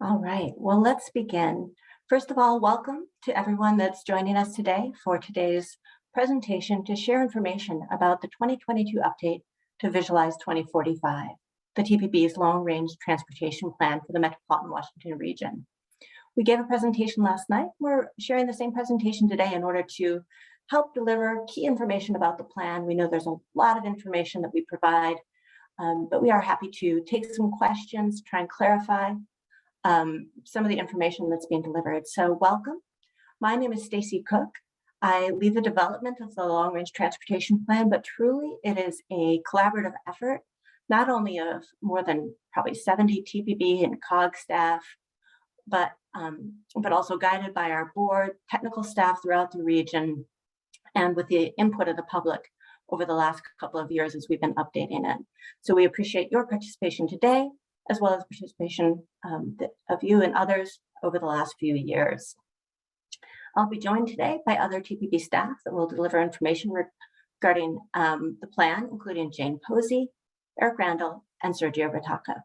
All right, well, let's begin. First of all, welcome to everyone that's joining us today for today's presentation to share information about the 2022 update to Visualize 2045, the TPB's long-range transportation plan for the metropolitan Washington region. We gave a presentation last night. We're sharing the same presentation today in order to help deliver key information about the plan. We know there's a lot of information that we provide, but we are happy to take some questions, try and clarify some of the information that's being delivered. So welcome. My name is Stacy Cook. I lead the development of the Long Range Transportation Plan, but truly it is a collaborative effort, not only of more than probably 70 TPB and COG staff, but also guided by our board, technical staff throughout the region, and with the input of the public over the last couple of years as we've been updating it. So we appreciate your participation today, as well as participation of you and others over the last few years. I'll be joined today by other TPB staff that will deliver information regarding the plan, including Jane Posey, Eric Randall, and Sergio Ritaka.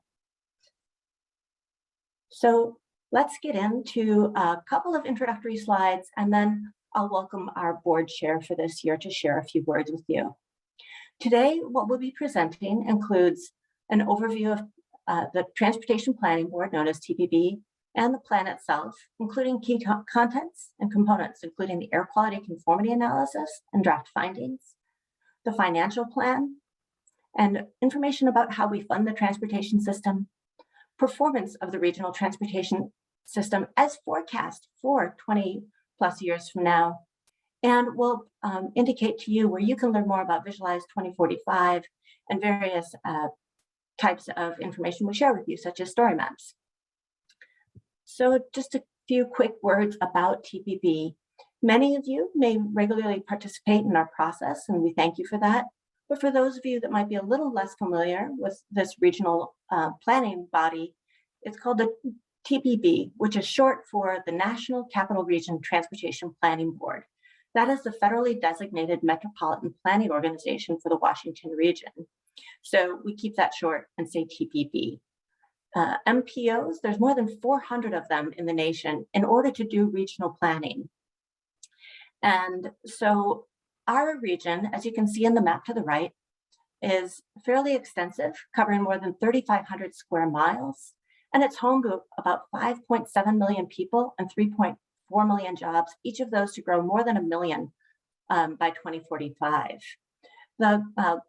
So let's get into a couple of introductory slides, and then I'll welcome our board chair for this year to share a few words with you. Today, what we'll be presenting includes an overview of the Transportation Planning Board, known as TPB, and the plan itself, including key contents and components, including the air quality conformity analysis and draft findings, the financial plan, and information about how we fund the transportation system, performance of the regional transportation system as forecast for 20 plus years from now, and we'll indicate to you where you can learn more about Visualize 2045 and various types of information we share with you, such as story maps. So just a few quick words about TPB. Many of you may regularly participate in our process, and we thank you for that. But for those of you that might be a little less familiar with this regional planning body, it's called the TPB, which is short for the National Capital Region Transportation Planning Board. That is the federally designated metropolitan planning organization for the Washington region. So we keep that short and say TPB. MPOs, there's more than 400 of them in the nation in order to do regional planning. And so our region, as you can see in the map to the right, is fairly extensive, covering more than 3,500 square miles. And it's home to about 5.7 million people and 3.4 million jobs, each of those to grow more than 1 million by 2045. The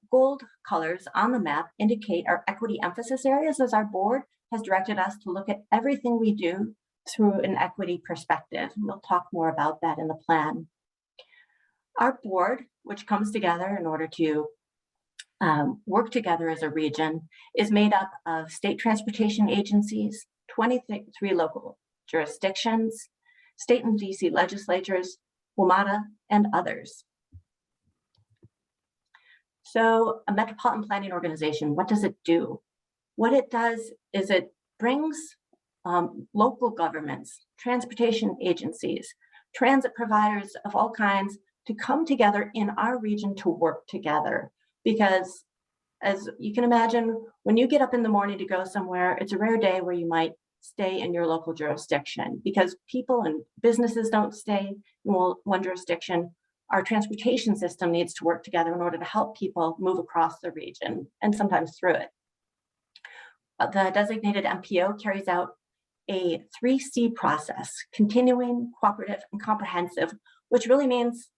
gold colors on the map indicate our equity emphasis areas, as our board has directed us to look at everything we do through an equity perspective. And we'll talk more about that in the plan. Our board, which comes together in order to work together as a region, is made up of state transportation agencies, 23 local jurisdictions, state and DC legislatures, WMATA, and others. So a metropolitan planning organization, what does it do? What it does is it brings local governments, transportation agencies, transit providers of all kinds to come together in our region to work together. Because as you can imagine, when you get up in the morning to go somewhere, it's a rare day where you might stay in your local jurisdiction, because people and businesses don't stay in one jurisdiction. Our transportation system needs to work together in order to help people move across the region and sometimes through it. The designated MPO carries out a 3C process: continuing, cooperative, and comprehensive, which really means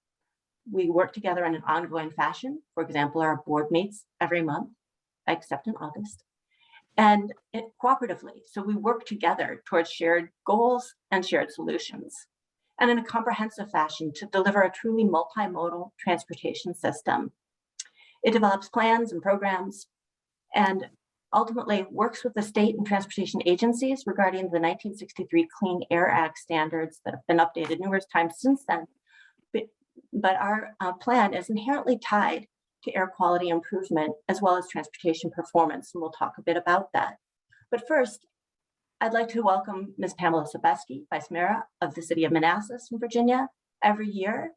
we work together in an ongoing fashion. For example, our board meets every month, except in August, and cooperatively. So we work together towards shared goals and shared solutions, and in a comprehensive fashion to deliver a truly multimodal transportation system. It develops plans and programs and ultimately works with the state and transportation agencies regarding the 1963 Clean Air Act standards that have been updated numerous times since then. But our plan is inherently tied to air quality improvement as well as transportation performance, and we'll talk a bit about that. But first, I'd like to welcome Ms. Pamela Sobeski, Vice Mayor of the City of Manassas in Virginia. Every year,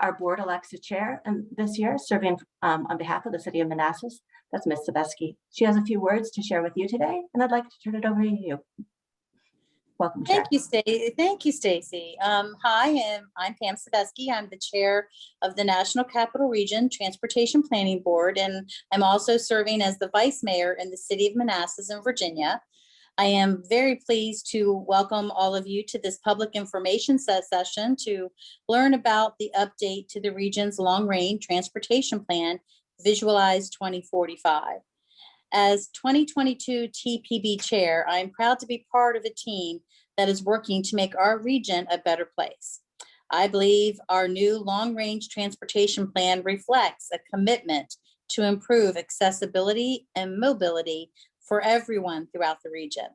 our board elects a chair, and this year, serving on behalf of the City of Manassas, that's Ms. Sobeski. She has a few words to share with you today, and I'd like to turn it over to you. Welcome, Chair. Thank you, Stacy. Thank you, Stacy. Hi, I'm Pam Sebesky. I'm the chair of the National Capital Region Transportation Planning Board, and I'm also serving as the vice mayor in the city of Manassas in Virginia. I am very pleased to welcome all of you to this public information session to learn about the update to the region's long-range transportation plan, Visualize 2045. As 2022 TPB chair, I am proud to be part of a team that is working to make our region a better place. I believe our new long-range transportation plan reflects a commitment to improve accessibility and mobility for everyone throughout the region.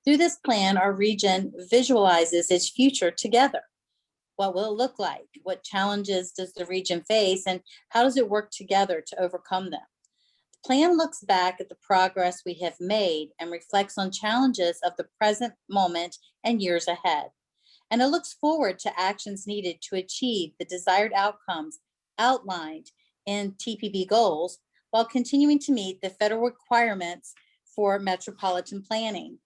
Through this plan, our region visualizes its future together. What will it look like? What challenges does the region face, and how does it work together to overcome them? The plan looks back at the progress we have made and reflects on challenges of the present moment and years ahead. And it looks forward to actions needed to achieve the desired outcomes outlined in TPB goals while continuing to meet the federal requirements for metropolitan planning.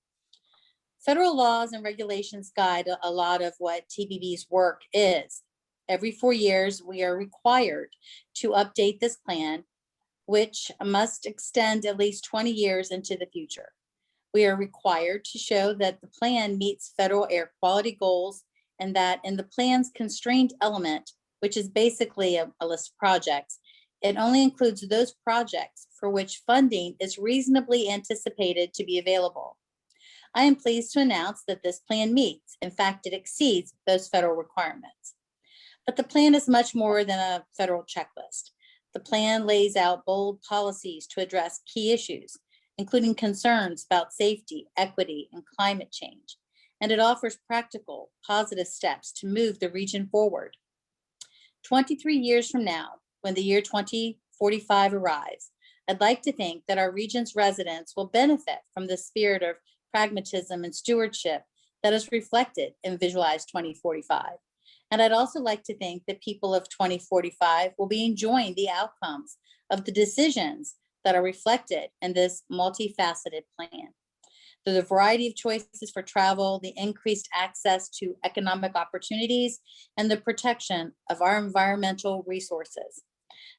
Federal laws and regulations guide a lot of what TPB's work is. Every 4 years, we are required to update this plan, which must extend at least 20 years into the future. We are required to show that the plan meets federal air quality goals and that in the plan's constrained element, which is basically a list of projects, it only includes those projects for which funding is reasonably anticipated to be available. I am pleased to announce that this plan meets. In fact, it exceeds those federal requirements. But the plan is much more than a federal checklist. The plan lays out bold policies to address key issues, including concerns about safety, equity, and climate change. And it offers practical, positive steps to move the region forward. 23 years from now, when the year 2045 arrives, I'd like to think that our region's residents will benefit from the spirit of pragmatism and stewardship that is reflected in Visualize 2045. And I'd also like to think that people of 2045 will be enjoying the outcomes of the decisions that are reflected in this multifaceted plan. Through the variety of choices for travel, the increased access to economic opportunities, and the protection of our environmental resources.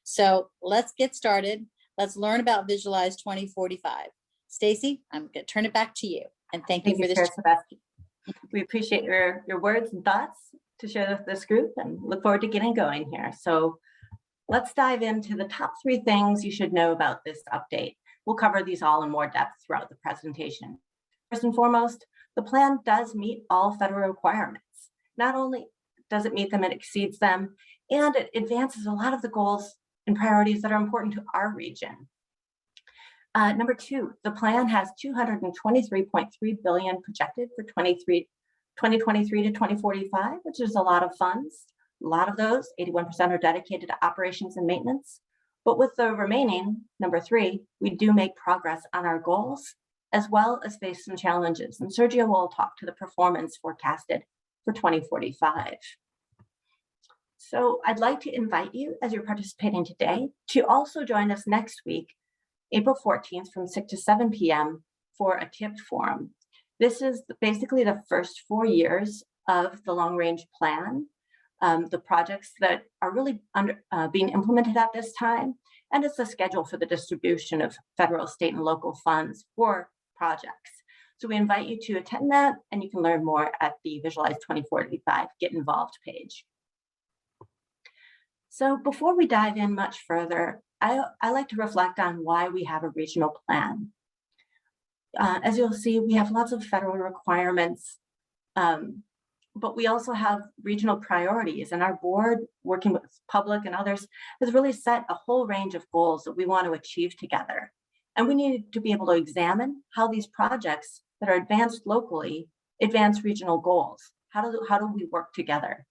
So let's get started. Let's learn about Visualize 2045. Stacy, I'm going to turn it back to you. And thank you for this. Chair Sebesky. We appreciate your words and thoughts to share with this group and look forward to getting going here. So let's dive into the top 3 things you should know about this update. We'll cover these all in more depth throughout the presentation. First and foremost, the plan does meet all federal requirements. Not only does it meet them, it exceeds them, and it advances a lot of the goals and priorities that are important to our region. Number 2, the plan has $223.3 billion projected for 2023 to 2045, which is a lot of funds. A lot of those, 81% are dedicated to operations and maintenance. But with the remaining, number 3, we do make progress on our goals, as well as face some challenges. And Sergio will talk to the performance forecasted for 2045. So I'd like to invite you, as you're participating today, to also join us next week, April 14th from 6 to 7 p.m. for a tipped forum. This is basically the first 4 years of the long-range plan, the projects that are really being implemented at this time, and it's a schedule for the distribution of federal, state, and local funds for projects. So we invite you to attend that, and you can learn more at the Visualize 2045 Get Involved page. So before we dive in much further, I like to reflect on why we have a regional plan. As you'll see, we have lots of federal requirements, but we also have regional priorities, and our board, working with public and others, has really set a whole range of goals that we want to achieve together. And we need to be able to examine how these projects that are advanced locally advance regional goals. How do we work together?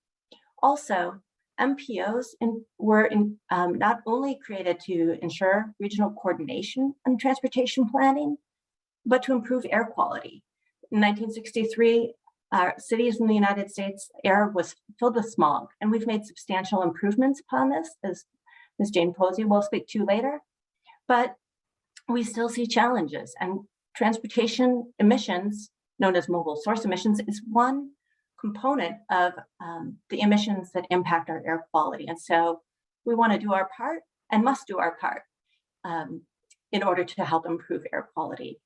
Also, MPOs were not only created to ensure regional coordination and transportation planning, but to improve air quality. In 1963, cities in the United States, air was filled with smog, and we've made substantial improvements upon this, as Ms. Jane Posey will speak to later. But we still see challenges, and transportation emissions known as mobile source emissions, is one component of the emissions that impact our air quality. And so we want to do our part and must do our part in order to help improve air quality.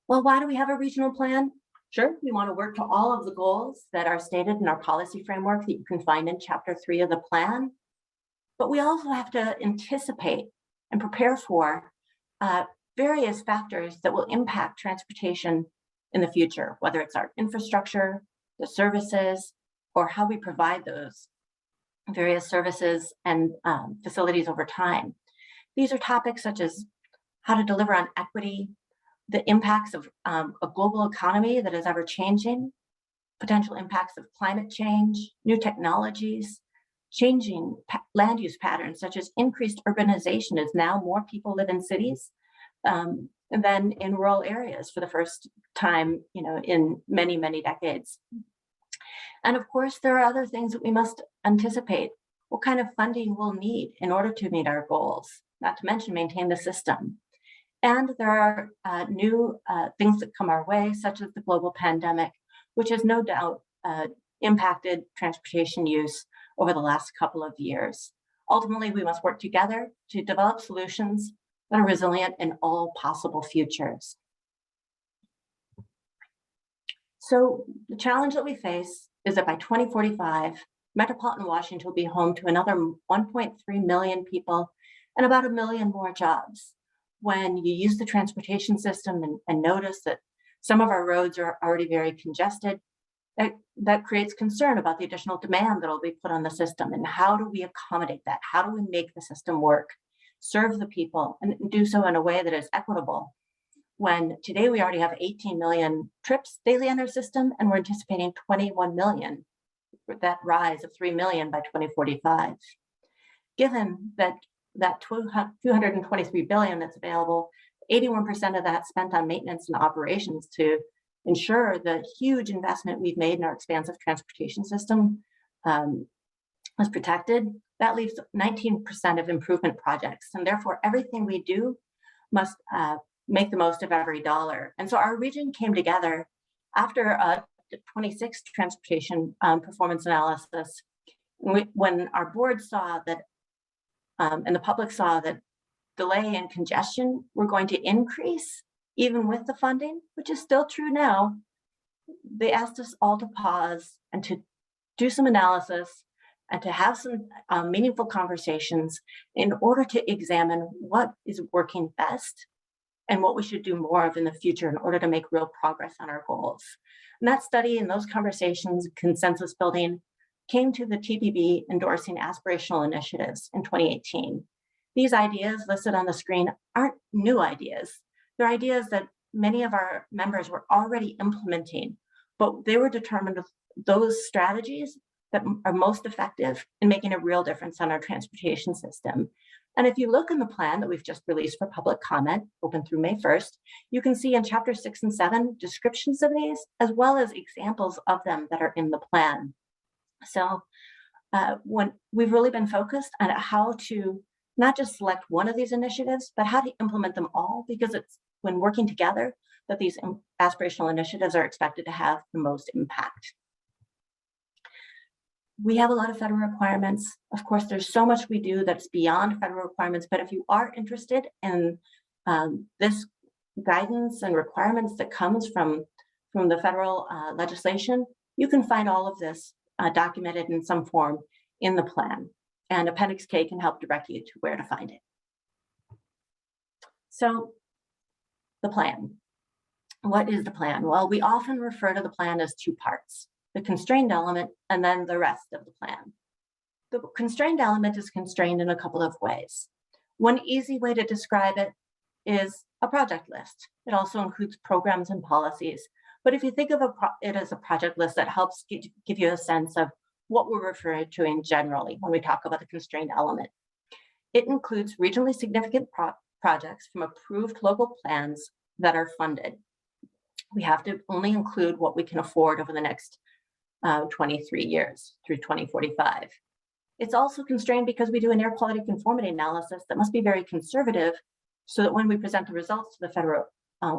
Well, why do we have a regional plan? Sure, we want to work to all of the goals that are stated in our policy framework that you can find in Chapter 3 of the plan. But we also have to anticipate and prepare for various factors that will impact transportation in the future, whether it's our infrastructure, the services, or how we provide those various services and facilities over time. These are topics such as how to deliver on equity, the impacts of a global economy that is ever changing, potential impacts of climate change, new technologies, changing land use patterns such as increased urbanization as now more people live in cities than in rural areas for the first time, in many, many decades. And of course, there are other things that we must anticipate. What kind of funding we'll need in order to meet our goals, not to mention maintain the system. And there are new things that come our way, such as the global pandemic, which has no doubt impacted transportation use over the last couple of years. Ultimately, we must work together to develop solutions that are resilient in all possible futures. So the challenge that we face is that by 2045, metropolitan Washington will be home to another 1.3 million people and about 1 million more jobs. When you use the transportation system and notice that some of our roads are already very congested, that creates concern about the additional demand that will be put on the system. And how do we accommodate that? How do we make the system work, serve the people, and do so in a way that is equitable? When today we already have 18 million trips daily on our system, and we're anticipating 21 million, that rise of 3 million by 2045. Given that 223 billion that's available, 81% of that spent on maintenance and operations to ensure the huge investment we've made in our expansive transportation system was protected, that leaves 19% of improvement projects. And therefore, everything we do must make the most of every dollar. And so our region came together after a 26 transportation performance analysis, when our board saw that, and the public saw that delay and congestion were going to increase even with the funding, which is still true now. They asked us all to pause and to do some analysis and to have some meaningful conversations in order to examine what is working best and what we should do more of in the future in order to make real progress on our goals. And that study and those conversations, consensus building, came to the TPB endorsing aspirational initiatives in 2018. These ideas listed on the screen aren't new ideas. They're ideas that many of our members were already implementing, but they were determined with those strategies that are most effective in making a real difference on our transportation system. And if you look in the plan that we've just released for public comment, open through May 1st, you can see in chapter 6 and 7 descriptions of these, as well as examples of them that are in the plan. So when we've really been focused on how to not just select one of these initiatives, but how to implement them all, because it's when working together that these aspirational initiatives are expected to have the most impact. We have a lot of federal requirements. Of course, there's so much we do that's beyond federal requirements, but if you are interested in this guidance and requirements that comes from the federal legislation, you can find all of this documented in some form in the plan. And Appendix K can help direct you to where to find it. So the plan. What is the plan? Well, we often refer to the plan as two parts, the constrained element and then the rest of the plan. The constrained element is constrained in a couple of ways. One easy way to describe it is a project list. It also includes programs and policies. But if you think of it as a project list, that helps give you a sense of what we're referring to in generally when we talk about the constrained element. It includes regionally significant projects from approved local plans that are funded. We have to only include what we can afford over the next 23 years through 2045. It's also constrained because we do an air quality conformity analysis that must be very conservative so that when we present the results to the federal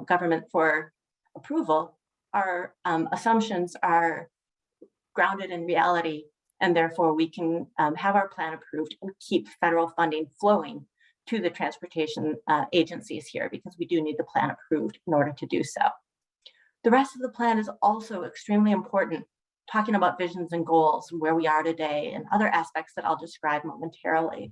government for approval, our assumptions are grounded in reality, and therefore we can have our plan approved and keep federal funding flowing to the transportation agencies here, because we do need the plan approved in order to do so. The rest of the plan is also extremely important, talking about visions and goals and where we are today and other aspects that I'll describe momentarily.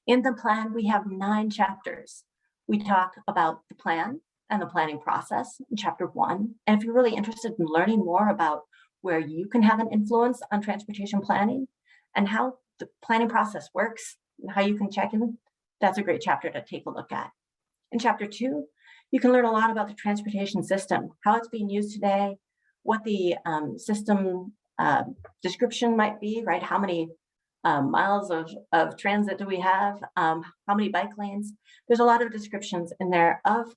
In the plan, we have 9 chapters. We talk about the plan and the planning process in chapter 1. And if you're really interested in learning more about where you can have an influence on transportation planning and how the planning process works and how you can check in, that's a great chapter to take a look at. In chapter 2, you can learn a lot about the transportation system, how it's being used today, what the system description might be, right? How many miles of transit do we have? How many bike lanes? There's a lot of descriptions in there of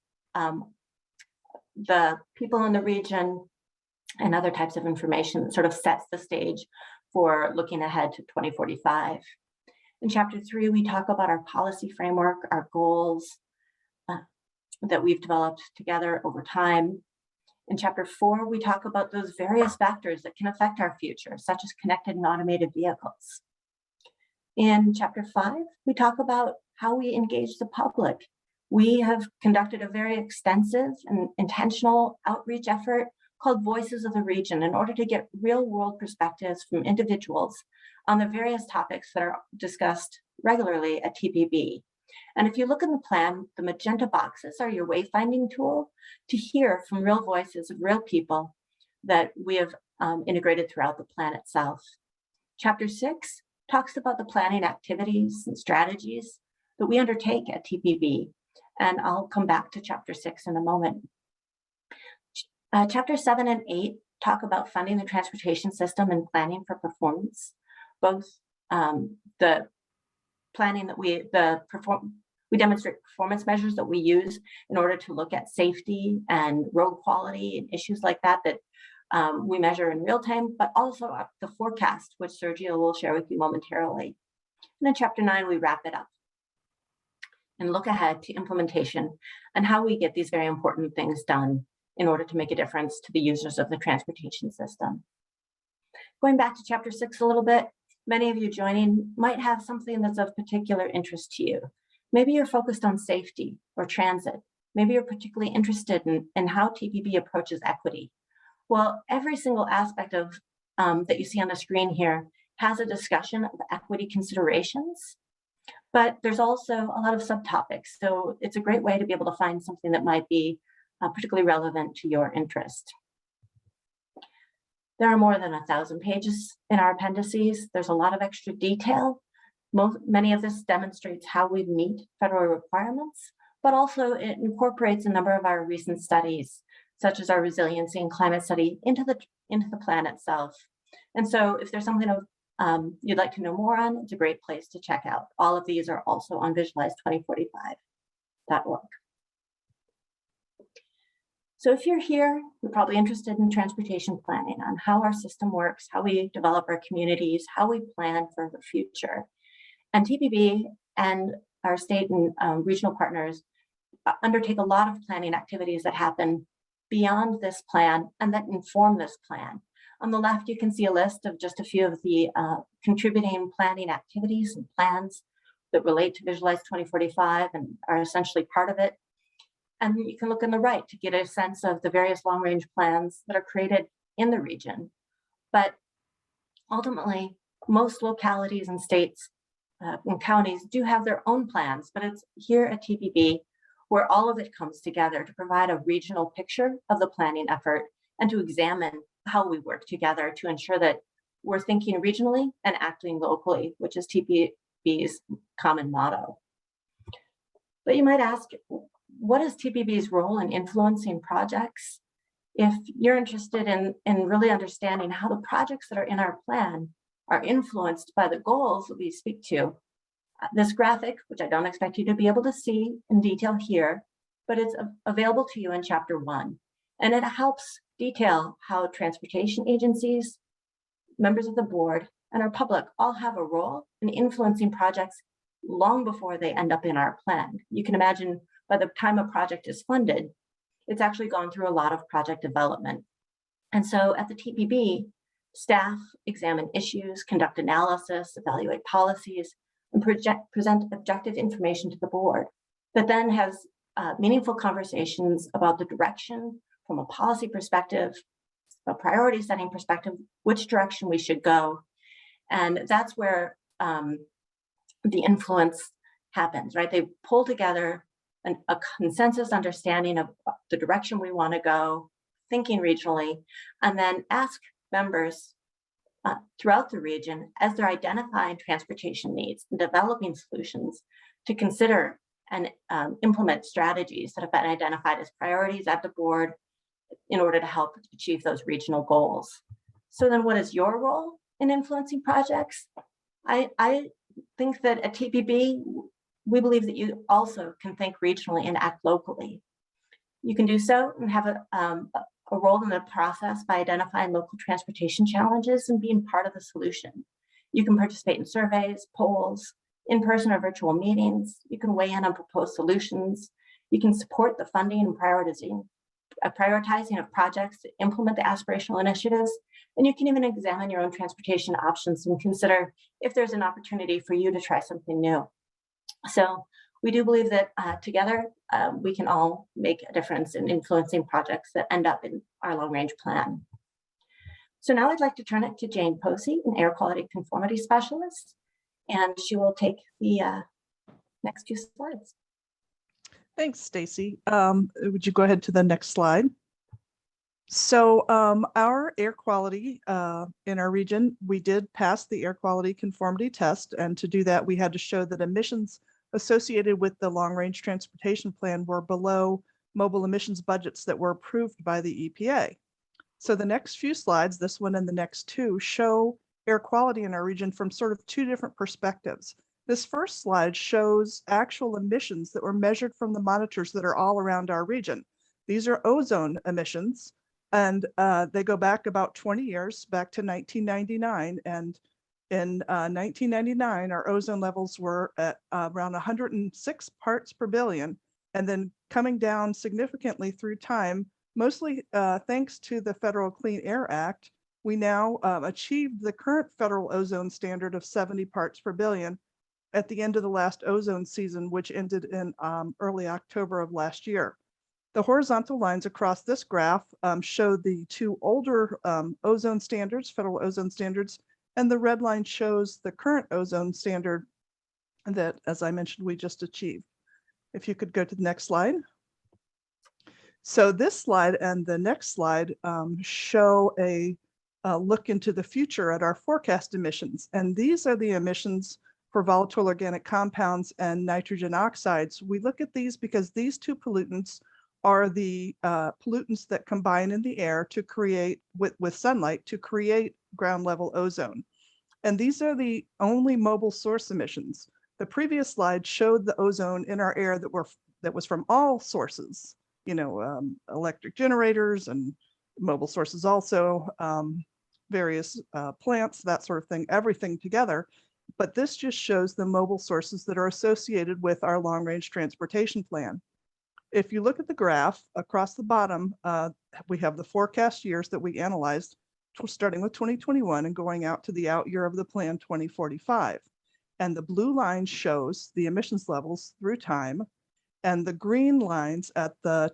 the people in the region and other types of information that sort of sets the stage for looking ahead to 2045. In chapter 3, we talk about our policy framework, our goals that we've developed together over time. In chapter 4, we talk about those various factors that can affect our future, such as connected and automated vehicles. In chapter 5, we talk about how we engage the public. We have conducted a very extensive and intentional outreach effort called Voices of the Region in order to get real-world perspectives from individuals on the various topics that are discussed regularly at TPB. And if you look in the plan, the magenta boxes are your wayfinding tool to hear from real voices of real people that we have integrated throughout the plan itself. Chapter 6 talks about the planning activities and strategies that we undertake at TPB. And I'll come back to chapter 6 in a moment. Chapter 7 and 8 talk about funding the transportation system and planning for performance. Both the planning that we demonstrate performance measures that we use in order to look at safety and road quality and issues like that we measure in real time, but also the forecast, which Sergio will share with you momentarily. And in chapter 9, we wrap it up and look ahead to implementation and how we get these very important things done in order to make a difference to the users of the transportation system. Going back to chapter 6 a little bit, many of you joining might have something that's of particular interest to you. Maybe you're focused on safety or transit. Maybe you're particularly interested in how TPB approaches equity. Well, every single aspect of that you see on the screen here has a discussion of equity considerations, but there's also a lot of subtopics. So it's a great way to be able to find something that might be particularly relevant to your interest. There are more than 1,000 pages in our appendices. There's a lot of extra detail. Many of this demonstrates how we meet federal requirements, but also it incorporates a number of our recent studies, such as our resiliency and climate study, into the plan itself. And so if there's something you'd like to know more on, it's a great place to check out. All of these are also on visualize2045.org. So if you're here, you're probably interested in transportation planning, on how our system works, how we develop our communities, how we plan for the future. And TPB and our state and regional partners undertake a lot of planning activities that happen beyond this plan and that inform this plan. On the left, you can see a list of just a few of the contributing planning activities and plans that relate to Visualize 2045 and are essentially part of it. And you can look on the right to get a sense of the various long-range plans that are created in the region. But ultimately, most localities and states and counties do have their own plans, but it's here at TPB where all of it comes together to provide a regional picture of the planning effort and to examine how we work together to ensure that we're thinking regionally and acting locally, which is TPB's common motto. But you might ask, what is TPB's role in influencing projects? If you're interested in really understanding how the projects that are in our plan are influenced by the goals that we speak to, this graphic, which I don't expect you to be able to see in detail here, but it's available to you in chapter 1. And it helps detail how transportation agencies, members of the board, and our public all have a role in influencing projects long before they end up in our plan. You can imagine by the time a project is funded, It's actually gone through a lot of project development. And so at the TPB, staff examine issues, conduct analysis, evaluate policies, and present objective information to the board that then has meaningful conversations about the direction from a policy perspective, a priority setting perspective, which direction we should go. And that's where the influence happens, right? They pull together a consensus understanding of the direction we want to go, thinking regionally, and then ask members throughout the region, as they're identifying transportation needs and developing solutions, to consider and implement strategies that have been identified as priorities at the board in order to help achieve those regional goals. So then what is your role in influencing projects? I think that at TPB, we believe that you also can think regionally and act locally. You can do so and have a role in the process by identifying local transportation challenges and being part of the solution. You can participate in surveys, polls, in-person or virtual meetings. You can weigh in on proposed solutions. You can support the funding and prioritizing of projects to implement the aspirational initiatives. And you can even examine your own transportation options and consider if there's an opportunity for you to try something new. So we do believe that together we can all make a difference in influencing projects that end up in our long-range plan. So now I'd like to turn it to Jane Posey, an air quality conformity specialist, and she will take the next few slides. Thanks, Stacy. Would you go ahead to the next slide? So our air quality in our region, we did pass the air quality conformity test. And to do that, we had to show that emissions associated with the long-range transportation plan were below mobile emissions budgets that were approved by the EPA. So the next few slides, this one and the next two, show air quality in our region from sort of two different perspectives. This first slide shows actual emissions that were measured from the monitors that are all around our region. These are ozone emissions, and they go back about 20 years, back to 1999. And in 1999, our ozone levels were at around 106 parts per billion, and then coming down significantly through time, mostly thanks to the Federal Clean Air Act. We now achieved the current federal ozone standard of 70 parts per billion at the end of the last ozone season, which ended in early October of last year. The horizontal lines across this graph show the two older ozone standards, federal ozone standards, and the red line shows the current ozone standard that, as I mentioned, we just achieved. If you could go to the next slide. So this slide and the next slide show a look into the future at our forecast emissions. And these are the emissions for volatile organic compounds and nitrogen oxides. We look at these because these two pollutants are the pollutants that combine in the air to create, with sunlight, to create ground level ozone. And these are the only mobile source emissions. The previous slide showed the ozone in our air that was from all sources, electric generators and mobile sources also, various plants, that sort of thing, everything together. But this just shows the mobile sources that are associated with our long-range transportation plan. If you look at the graph across the bottom, we have the forecast years that we analyzed, starting with 2021 and going out to the out year of the plan, 2045. And the blue line shows the emissions levels through time, and the green lines at the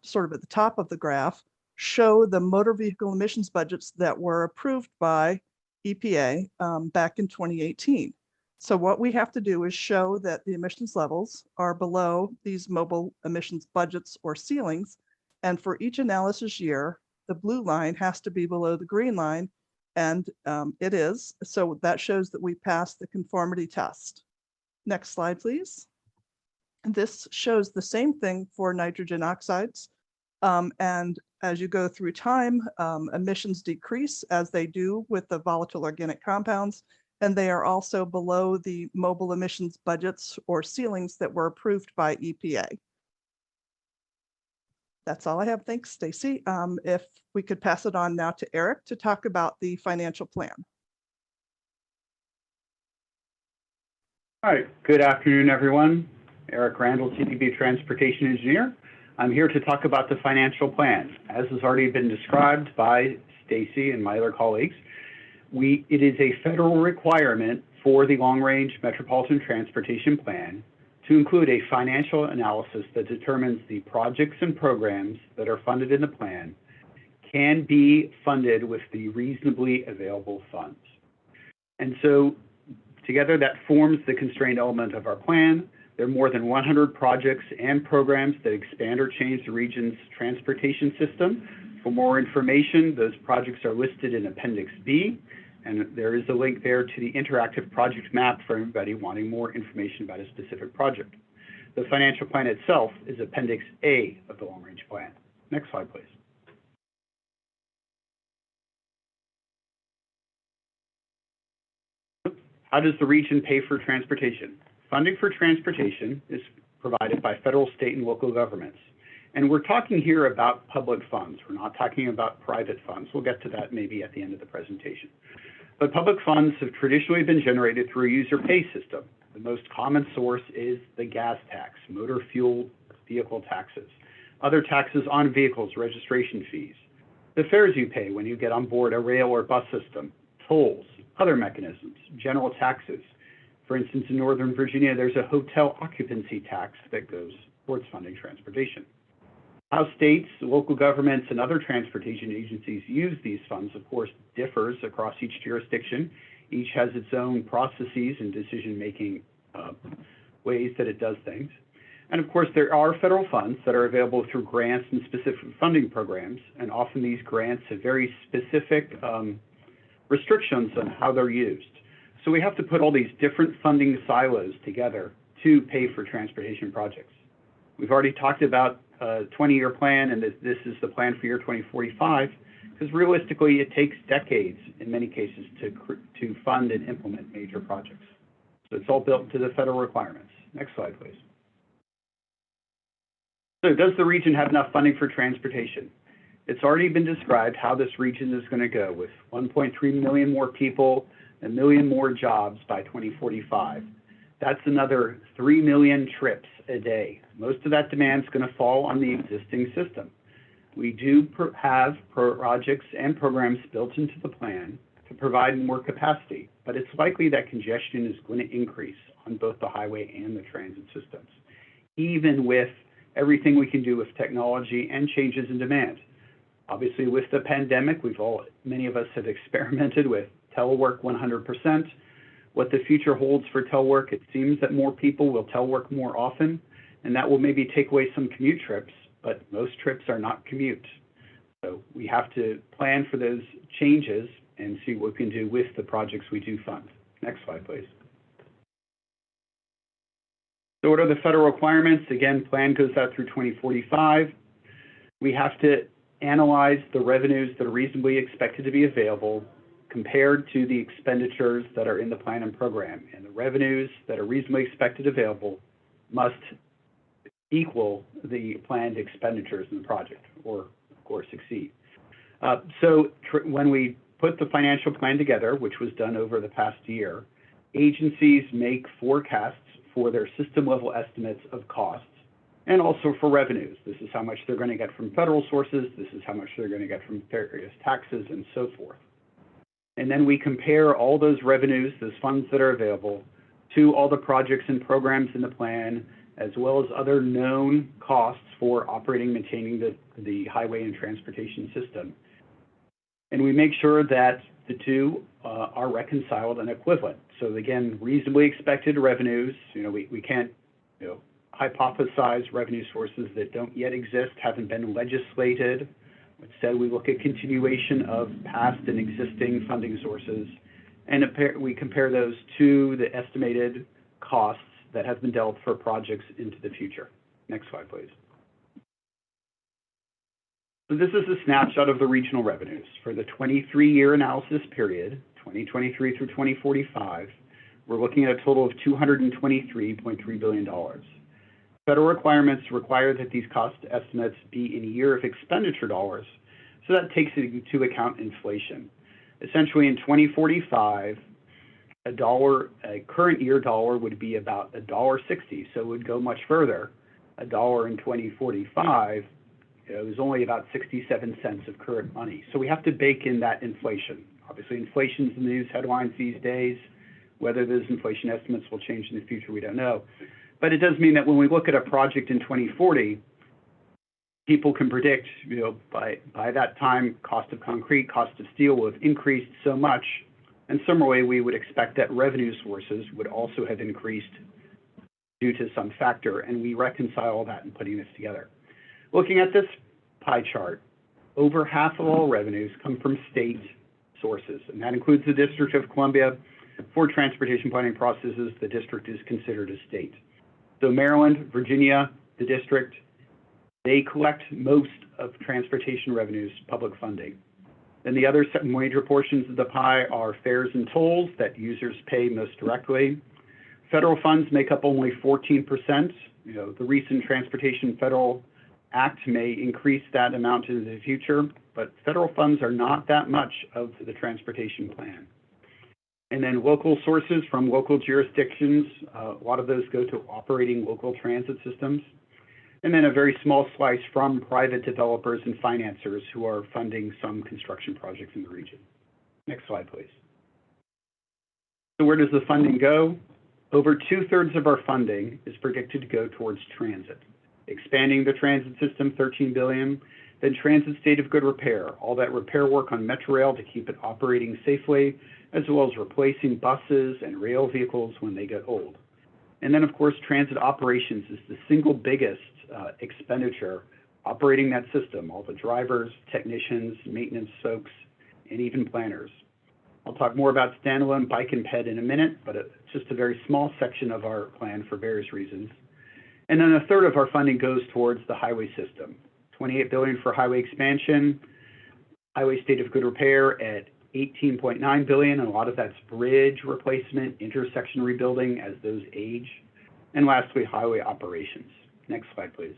sort of at the top of the graph show the motor vehicle emissions budgets that were approved by EPA back in 2018. So what we have to do is show that the emissions levels are below these mobile emissions budgets or ceilings. And for each analysis year, the blue line has to be below the green line, and it is. So that shows that we passed the conformity test. Next slide, please. This shows the same thing for nitrogen oxides. And as you go through time, emissions decrease as they do with the volatile organic compounds, and they are also below the mobile emissions budgets or ceilings that were approved by EPA. That's all I have. Thanks, Stacy. If we could pass it on now to Eric to talk about the financial plan. All right, good afternoon, everyone. Eric Randall, TPB Transportation Engineer. I'm here to talk about the financial plan. As has already been described by Stacy and my other colleagues, it is a federal requirement for the Long Range Metropolitan Transportation Plan to include a financial analysis that determines the projects and programs that are funded in the plan can be funded with the reasonably available funds. And so together that forms the constrained element of our plan. There are more than 100 projects and programs that expand or change the region's transportation system. For more information, those projects are listed in Appendix B, and there is a link there to the interactive project map for everybody wanting more information about a specific project. The financial plan itself is Appendix A of the Long Range Plan. Next slide, please. How does the region pay for transportation? Funding for transportation is provided by federal, state, and local governments. And we're talking here about public funds. We're not talking about private funds. We'll get to that maybe at the end of the presentation. But public funds have traditionally been generated through a user pay system. The most common source is the gas tax, motor fuel vehicle taxes, other taxes on vehicles, registration fees, the fares you pay when you get on board a rail or bus system, tolls, other mechanisms, general taxes. For instance, in Northern Virginia, there's a hotel occupancy tax that goes towards funding transportation. How states, local governments, and other transportation agencies use these funds, of course, differs across each jurisdiction. Each has its own processes and decision-making ways that it does things. And of course, there are federal funds that are available through grants and specific funding programs, and often these grants have very specific restrictions on how they're used. So we have to put all these different funding silos together to pay for transportation projects. We've already talked about a 20-year plan, and this is the plan for year 2045, because realistically, it takes decades, in many cases, to fund and implement major projects. So it's all built into the federal requirements. Next slide, please. So does the region have enough funding for transportation? It's already been described how this region is going to go with 1.3 million more people, 1 million more jobs by 2045. That's another 3 million trips a day. Most of that demand is going to fall on the existing system. We do have projects and programs built into the plan to provide more capacity, but it's likely that congestion is going to increase on both the highway and the transit systems, even with everything we can do with technology and changes in demand. Obviously, with the pandemic, many of us have experimented with telework 100%. What the future holds for telework, it seems that more people will telework more often, and that will maybe take away some commute trips, but most trips are not commute. So we have to plan for those changes and see what we can do with the projects we do fund. Next slide, please. So what are the federal requirements? Again, plan goes out through 2045. We have to analyze the revenues that are reasonably expected to be available compared to the expenditures that are in the plan and program. And the revenues that are reasonably expected available must equal the planned expenditures in the project, or of course exceed. When we put the financial plan together, which was done over the past year, agencies make forecasts for their system level estimates of costs and also for revenues. This is how much they're going to get from federal sources, this is how much they're going to get from various taxes and so forth. And then we compare all those revenues, those funds that are available, to all the projects and programs in the plan, as well as other known costs for operating and maintaining the highway and transportation system. And we make sure that the two are reconciled and equivalent. So again, reasonably expected revenues, we can't hypothesize revenue sources that don't yet exist, haven't been legislated. Instead, we look at continuation of past and existing funding sources, and we compare those to the estimated costs that have been dealt for projects into the future. Next slide, please. So this is a snapshot of the regional revenues. For the 23-year analysis period, 2023 through 2045, we're looking at a total of $223.3 billion. Federal requirements require that these cost estimates be in a year of expenditure dollars, so that takes into account inflation. Essentially, in 2045, a current year dollar would be about $1.60, so it would go much further. $1 in 2045, it was only about 67 cents of current money. So we have to bake in that inflation. Obviously, inflation's in the news headlines these days. Whether those inflation estimates will change in the future, we don't know. But it does mean that when we look at a project in 2040, people can predict, by that time, cost of concrete, cost of steel will have increased so much. And similarly, we would expect that revenue sources would also have increased due to some factor, and we reconcile all that in putting this together. Looking at this pie chart, over half of all revenues come from state sources, and that includes the District of Columbia. For transportation planning processes, the district is considered a state. So Maryland, Virginia, the district, they collect most of transportation revenues, public funding. Then the other major portions of the pie are fares and tolls that users pay most directly. Federal funds make up only 14%. The recent Transportation Federal Act may increase that amount in the future, but federal funds are not that much of the transportation plan. And then local sources from local jurisdictions, a lot of those go to operating local transit systems. And then a very small slice from private developers and financiers who are funding some construction projects in the region. Next slide, please. So where does the funding go? Over 2/3 of our funding is predicted to go towards transit. Expanding the transit system, $13 billion. Then transit state of good repair, all that repair work on Metrorail to keep it operating safely, as well as replacing buses and rail vehicles when they get old. And then, of course, transit operations is the single biggest expenditure operating that system, all the drivers, technicians, maintenance folks, and even planners. I'll talk more about standalone bike and ped in a minute, but it's just a very small section of our plan for various reasons. And then 1/3 of our funding goes towards the highway system. $28 billion for highway expansion, highway state of good repair at $18.9 billion, and a lot of that's bridge replacement, intersection rebuilding as those age. And lastly, highway operations. Next slide, please.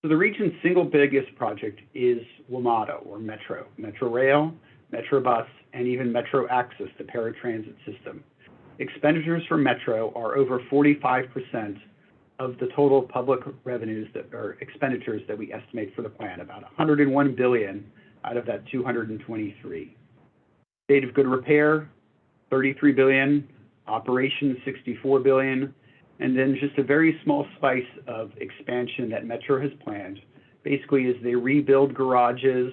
So the region's single biggest project is WMATA, or Metro, Metrorail, Metrobus, and even Metro Access, the paratransit system. Expenditures for Metro are over 45% of the total public revenues that are expenditures that we estimate for the plan, about $101 billion out of that 223. State of good repair, $33 billion, operations, $64 billion, and then just a very small slice of expansion that Metro has planned. Basically, as they rebuild garages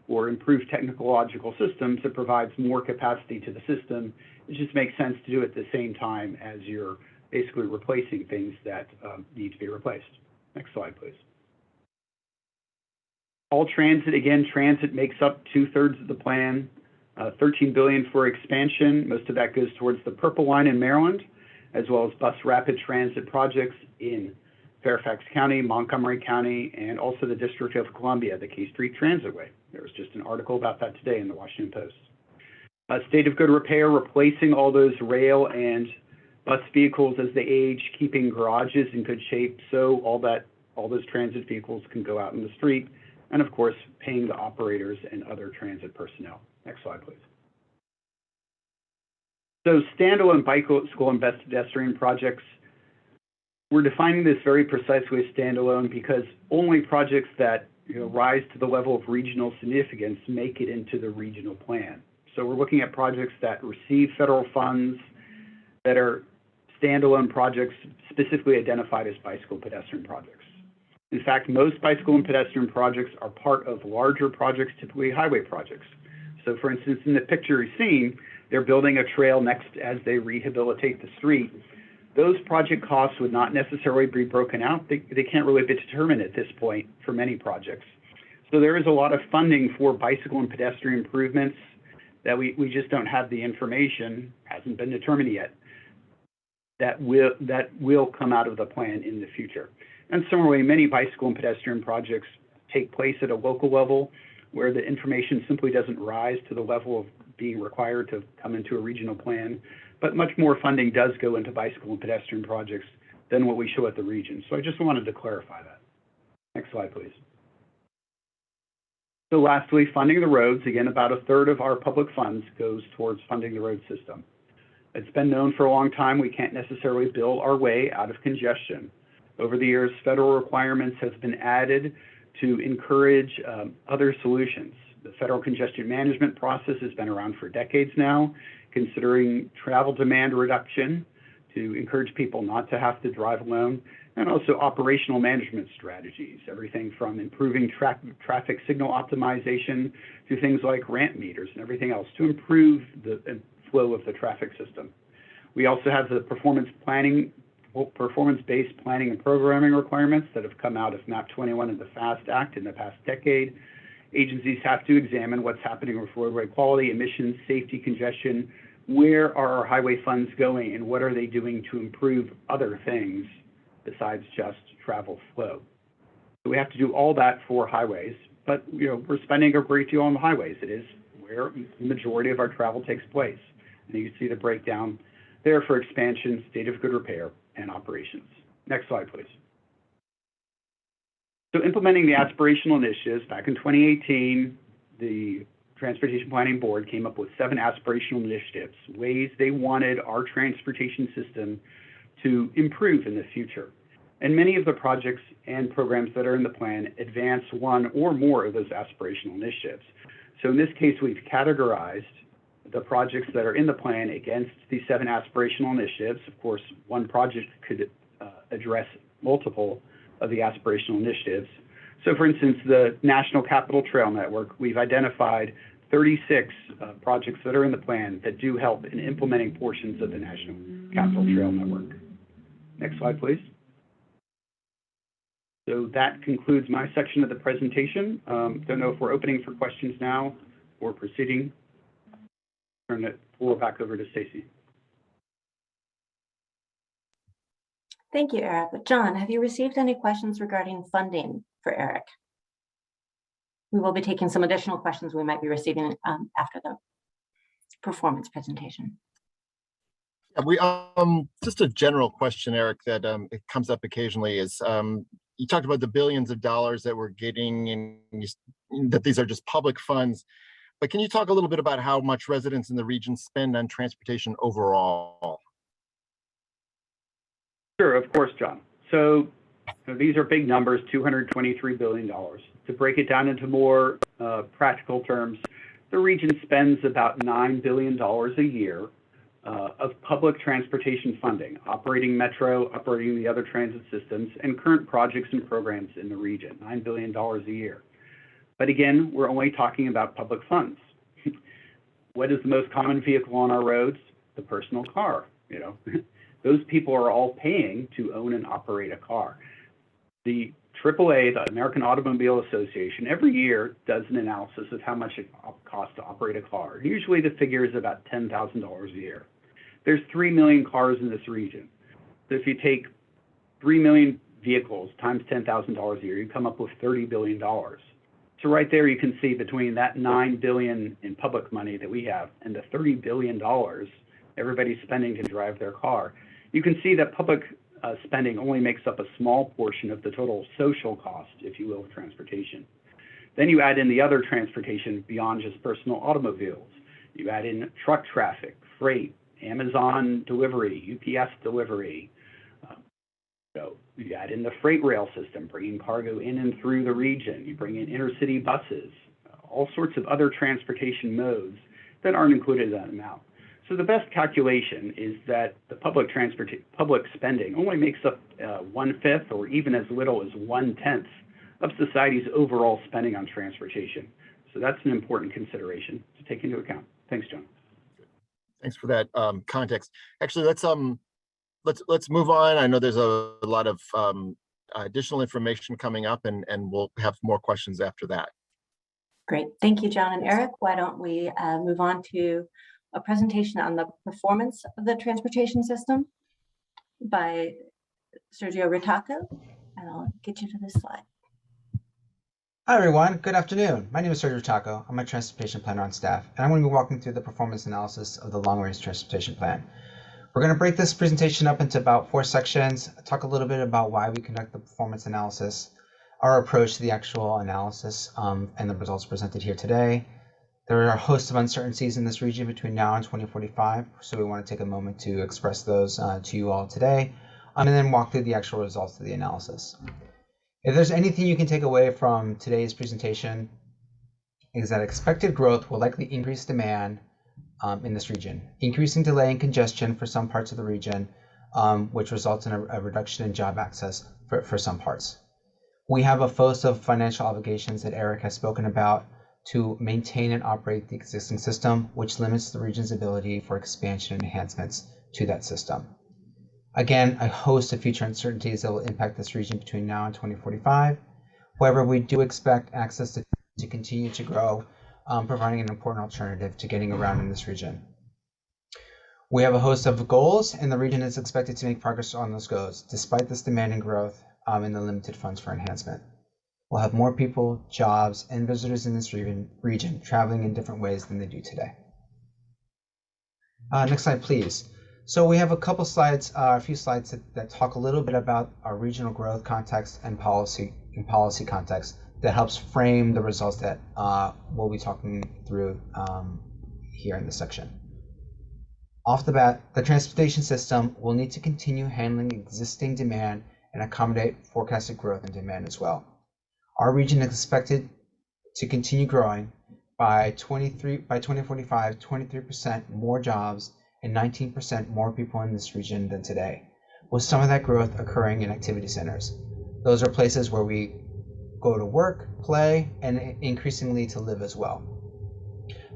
or improve technological systems, it provides more capacity to the system. It just makes sense to do it at the same time as you're basically replacing things that need to be replaced. Next slide, please. All transit, again, transit makes up 2/3 of the plan. $13 billion for expansion. Most of that goes towards the Purple Line in Maryland, as well as bus rapid transit projects in Fairfax County, Montgomery County, and also the District of Columbia, the K Street Transitway. There was just an article about that today in the Washington Post. State of good repair, replacing all those rail and bus vehicles as they age, keeping garages in good shape so all those transit vehicles can go out in the street, and of course, paying the operators and other transit personnel. Next slide, please. So standalone bicycle and pedestrian projects, we're defining this very precisely as standalone because only projects that rise to the level of regional significance make it into the regional plan. So we're looking at projects that receive federal funds, that are standalone projects specifically identified as bicycle pedestrian projects. In fact, most bicycle and pedestrian projects are part of larger projects, typically highway projects. So for instance, in the picture you're seeing, they're building a trail next as they rehabilitate the street. Those project costs would not necessarily be broken out. They can't really be determined at this point for many projects. So there is a lot of funding for bicycle and pedestrian improvements that we just don't have the information, hasn't been determined yet, that will come out of the plan in the future. And similarly, many bicycle and pedestrian projects take place at a local level where the information simply doesn't rise to the level of being required to come into a regional plan, but much more funding does go into bicycle and pedestrian projects than what we show at the region. So I just wanted to clarify that. Next slide, please. So lastly, funding the roads. Again, about 1/3 of our public funds goes towards funding the road system. It's been known for a long time we can't necessarily bill our way out of congestion. Over the years, federal requirements have been added to encourage other solutions. The federal congestion management process has been around for decades now, considering travel demand reduction to encourage people not to have to drive alone, and also operational management strategies, everything from improving traffic signal optimization to things like ramp meters and everything else to improve the flow of the traffic system. We also have the performance-based planning and programming requirements that have come out of MAP 21 and the FAST Act in the past decade. Agencies have to examine what's happening with roadway quality, emissions, safety, congestion. Where are our highway funds going, and what are they doing to improve other things besides just travel flow? So we have to do all that for highways, but we're spending a great deal on the highways. It is where the majority of our travel takes place. And you can see the breakdown there for expansion, state of good repair, and operations. Next slide, please. So implementing the aspirational initiatives, back in 2018, the Transportation Planning Board came up with 7 aspirational initiatives, ways they wanted our transportation system to improve in the future. And many of the projects and programs that are in the plan advance one or more of those aspirational initiatives. So in this case, we've categorized the projects that are in the plan against these 7 aspirational initiatives. Of course, one project could address multiple of the aspirational initiatives. So for instance, the National Capital Trail Network, we've identified 36 projects that are in the plan that do help in implementing portions of the National Capital Trail Network. Next slide, please. So that concludes my section of the presentation. Don't know if we're opening for questions now or proceeding. Turn the floor back over to Stacy. Thank you, Eric. John, have you received any questions regarding funding for Eric? We will be taking some additional questions we might be receiving after the performance presentation. We just a general question, Eric, that it comes up occasionally is you talked about the billions of dollars that we're getting and that these are just public funds. But can you talk a little bit about how much residents in the region spend on transportation overall? Sure, of course, John. So these are big numbers, $223 billion. To break it down into more practical terms, the region spends about $9 billion a year of public transportation funding, operating Metro, operating the other transit systems, and current projects and programs in the region, $9 billion a year. But again, we're only talking about public funds. What is the most common vehicle on our roads? The personal car. Those people are all paying to own and operate a car. The AAA, the American Automobile Association, every year does an analysis of how much it costs to operate a car. Usually the figure is about $10,000 a year. There's 3 million cars in this region. So if you take 3 million vehicles times $10,000 a year, you come up with $30 billion. So right there you can see between that $9 billion in public money that we have and the $30 billion everybody's spending to drive their car, you can see that public spending only makes up a small portion of the total social cost, if you will, of transportation. Then you add in the other transportation beyond just personal automobiles. You add in truck traffic, freight, Amazon delivery, UPS delivery. So you add in the freight rail system, bringing cargo in and through the region. You bring in intercity buses, all sorts of other transportation modes that aren't included in that amount. So the best calculation is that the public spending only makes up 1/5 or even as little as 1/10 of society's overall spending on transportation. So that's an important consideration to take into account. Thanks, John. Thanks for that context. Actually, let's move on. I know there's a lot of additional information coming up, and we'll have more questions after that. Great. Thank you, John and Eric. Why don't we move on to a presentation on the performance of the transportation system by Sergio Ritaco, and I'll get you to this slide. Hi everyone, good afternoon. My name is Sergio Ritaco. I'm a transportation planner on staff, and I'm going to be walking through the performance analysis of the long-range transportation plan. We're going to break this presentation up into about 4 sections, talk a little bit about why we conduct the performance analysis, our approach to the actual analysis, and the results presented here today, There are a host of uncertainties in this region between now and 2045, so we want to take a moment to express those to you all today, and then walk through the actual results of the analysis. If there's anything you can take away from today's presentation, is that expected growth will likely increase demand in this region, increasing delay and congestion for some parts of the region, which results in a reduction in job access for some parts. We have a host of financial obligations that Eric has spoken about to maintain and operate the existing system, which limits the region's ability for expansion and enhancements to that system. Again, a host of future uncertainties that will impact this region between now and 2045. However, we do expect access to continue to grow, providing an important alternative to getting around in this region. We have a host of goals, and the region is expected to make progress on those goals, despite this demand and growth and the limited funds for enhancement. We'll have more people, jobs, and visitors in this region traveling in different ways than they do today. Next slide, please. So we have a couple slides, a few slides that talk a little bit about our regional growth context and policy context that helps frame the results that we'll be talking through here in this section. Off the bat, the transportation system will need to continue handling existing demand and accommodate forecasted growth and demand as well. Our region is expected to continue growing by 2045, 23% more jobs and 19% more people in this region than today, with some of that growth occurring in activity centers. Those are places where we go to work, play, and increasingly to live as well.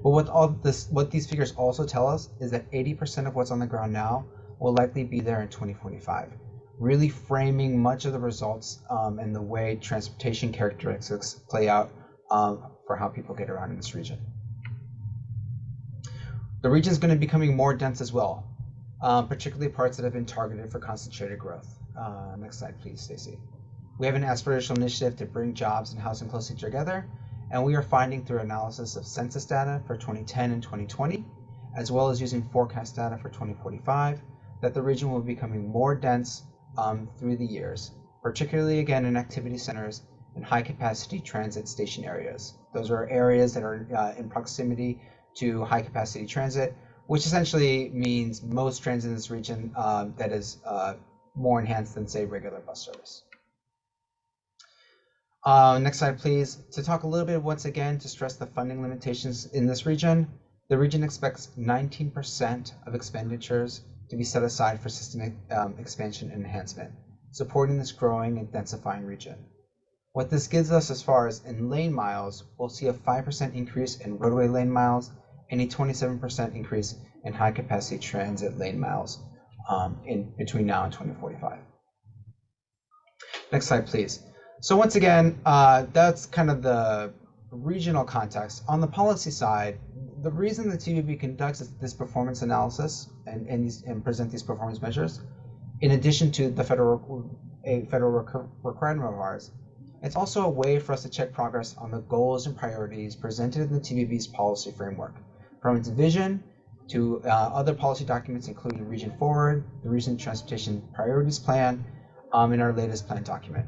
But what these figures also tell us is that 80% of what's on the ground now will likely be there in 2045, really framing much of the results and the way transportation characteristics play out for how people get around in this region. The region is going to be becoming more dense as well, particularly parts that have been targeted for concentrated growth. Next slide, please, Stacy. We have an aspirational initiative to bring jobs and housing closely together, and we are finding through analysis of census data for 2010 and 2020, as well as using forecast data for 2045, that the region will be becoming more dense through the years, particularly again in activity centers and high capacity transit station areas. Those are areas that are in proximity to high capacity transit, which essentially means most transit in this region that is more enhanced than, say, regular bus service. Next slide, please. To talk a little bit once again to stress the funding limitations in this region, the region expects 19% of expenditures to be set aside for systemic expansion and enhancement, supporting this growing and densifying region. What this gives us as far as in lane miles, we'll see a 5% increase in roadway lane miles and a 27% increase in high capacity transit lane miles in between now and 2045. Next slide, please. So once again, that's kind of the regional context. On the policy side, the reason the TVB conducts this performance analysis and present these performance measures, in addition to the federal requirement of ours, it's also a way for us to check progress on the goals and priorities presented in the TVB's policy framework, from its vision to other policy documents, including Region Forward, the Recent Transportation Priorities Plan, and our latest plan document.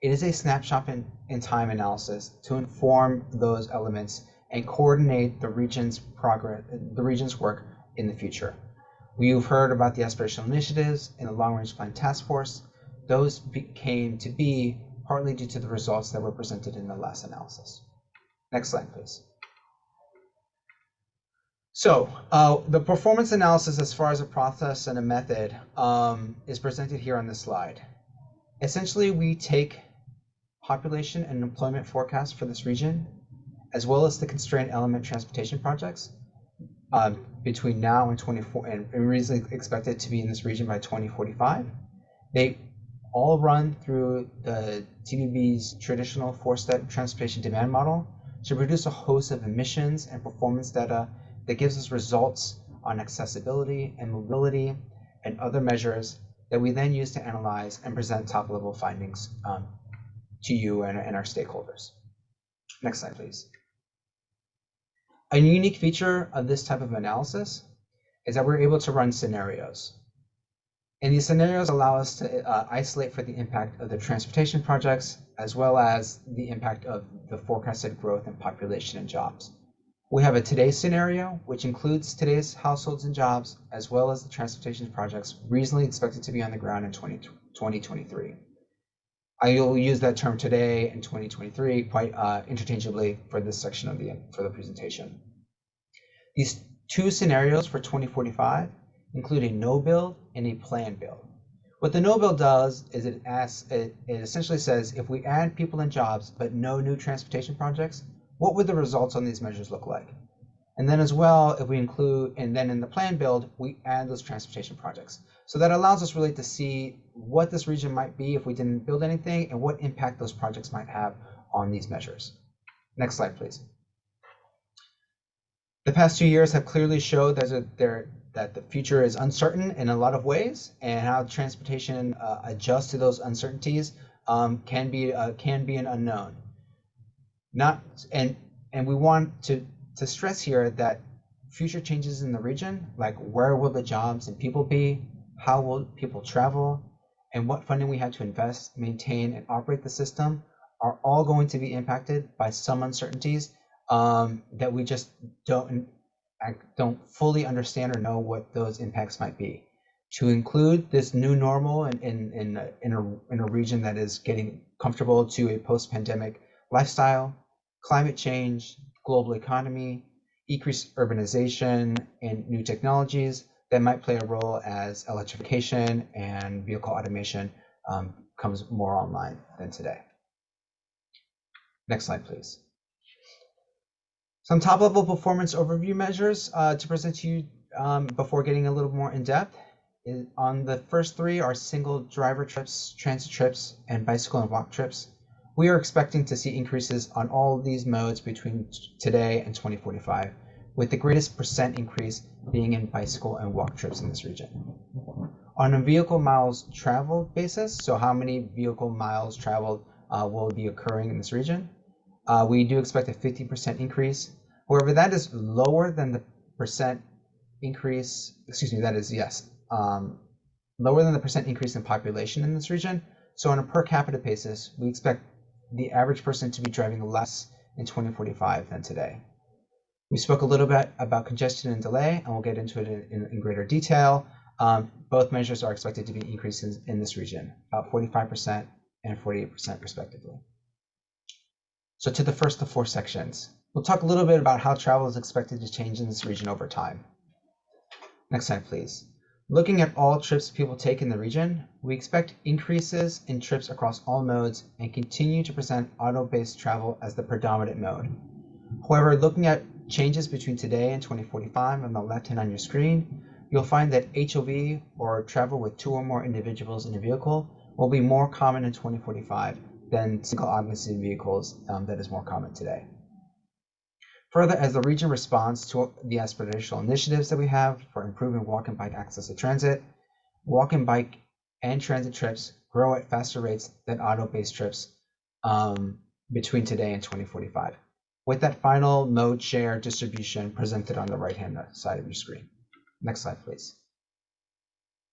It is a snapshot in time analysis to inform those elements and coordinate the region's progress, the region's work in the future. We've heard about the aspirational initiatives and the long-range plan task force. Those came to be partly due to the results that were presented in the last analysis. Next slide, please. So the performance analysis, as far as a process and a method, is presented here on this slide. Essentially, we take population and employment forecasts for this region, as well as the constraint element transportation projects between now and 24, and reasonably expected to be in this region by 2045. They all run through the TVB's traditional four-step transportation demand model to produce a host of emissions and performance data that gives us results on accessibility and mobility and other measures that we then use to analyze and present top-level findings to you and our stakeholders. Next slide, please. A unique feature of this type of analysis is that we're able to run scenarios. And these scenarios allow us to isolate for the impact of the transportation projects, as well as the impact of the forecasted growth in population and jobs. We have a today's scenario, which includes today's households and jobs, as well as the transportation projects reasonably expected to be on the ground in 2023. I will use that term today and 2023 quite interchangeably for this section of the presentation. These two scenarios for 2045 include a no build and a planned build. What the no build does is it essentially says, if we add people and jobs but no new transportation projects, what would the results on these measures look like? And then as well, if we include, and then in the plan build, we add those transportation projects. So that allows us really to see what this region might be if we didn't build anything and what impact those projects might have on these measures. Next slide, please. The past 2 years have clearly showed that the future is uncertain in a lot of ways, and how transportation adjusts to those uncertainties can be an unknown. And we want to stress here that future changes in the region, like where will the jobs and people be, how will people travel, and what funding we have to invest, maintain, and operate the system, are all going to be impacted by some uncertainties that we just don't fully understand or know what those impacts might be. To include this new normal in a region that is getting comfortable to a post-pandemic lifestyle, climate change, global economy, increased urbanization, and new technologies that might play a role as electrification and vehicle automation comes more online than today. Next slide, please. Some top-level performance overview measures to present to you before getting a little more in-depth. On the first three are single driver trips, transit trips, and bicycle and walk trips. We are expecting to see increases on all of these modes between today and 2045, with the greatest percent increase being in bicycle and walk trips in this region. On a vehicle miles traveled basis, so how many vehicle miles traveled will be occurring in this region, we do expect a 50% increase. However, that is lower than the percent increase, lower than the percent increase in population in this region. So on a per capita basis, we expect the average person to be driving less in 2045 than today. We spoke a little bit about congestion and delay, and we'll get into it in greater detail. Both measures are expected to be increases in this region, about 45% and 48% respectively. So to the first of four sections, we'll talk a little bit about how travel is expected to change in this region over time. Next slide, please. Looking at all trips people take in the region, we expect increases in trips across all modes and continue to present auto-based travel as the predominant mode. However, looking at changes between today and 2045 on the left hand on your screen, you'll find that HOV, or travel with two or more individuals in a vehicle, will be more common in 2045 than single occupancy vehicles that is more common today. Further, as the region responds to the aspirational initiatives that we have for improving walk and bike access to transit, walk and bike and transit trips grow at faster rates than auto-based trips between today and 2045, with that final mode share distribution presented on the right-hand side of your screen. Next slide, please.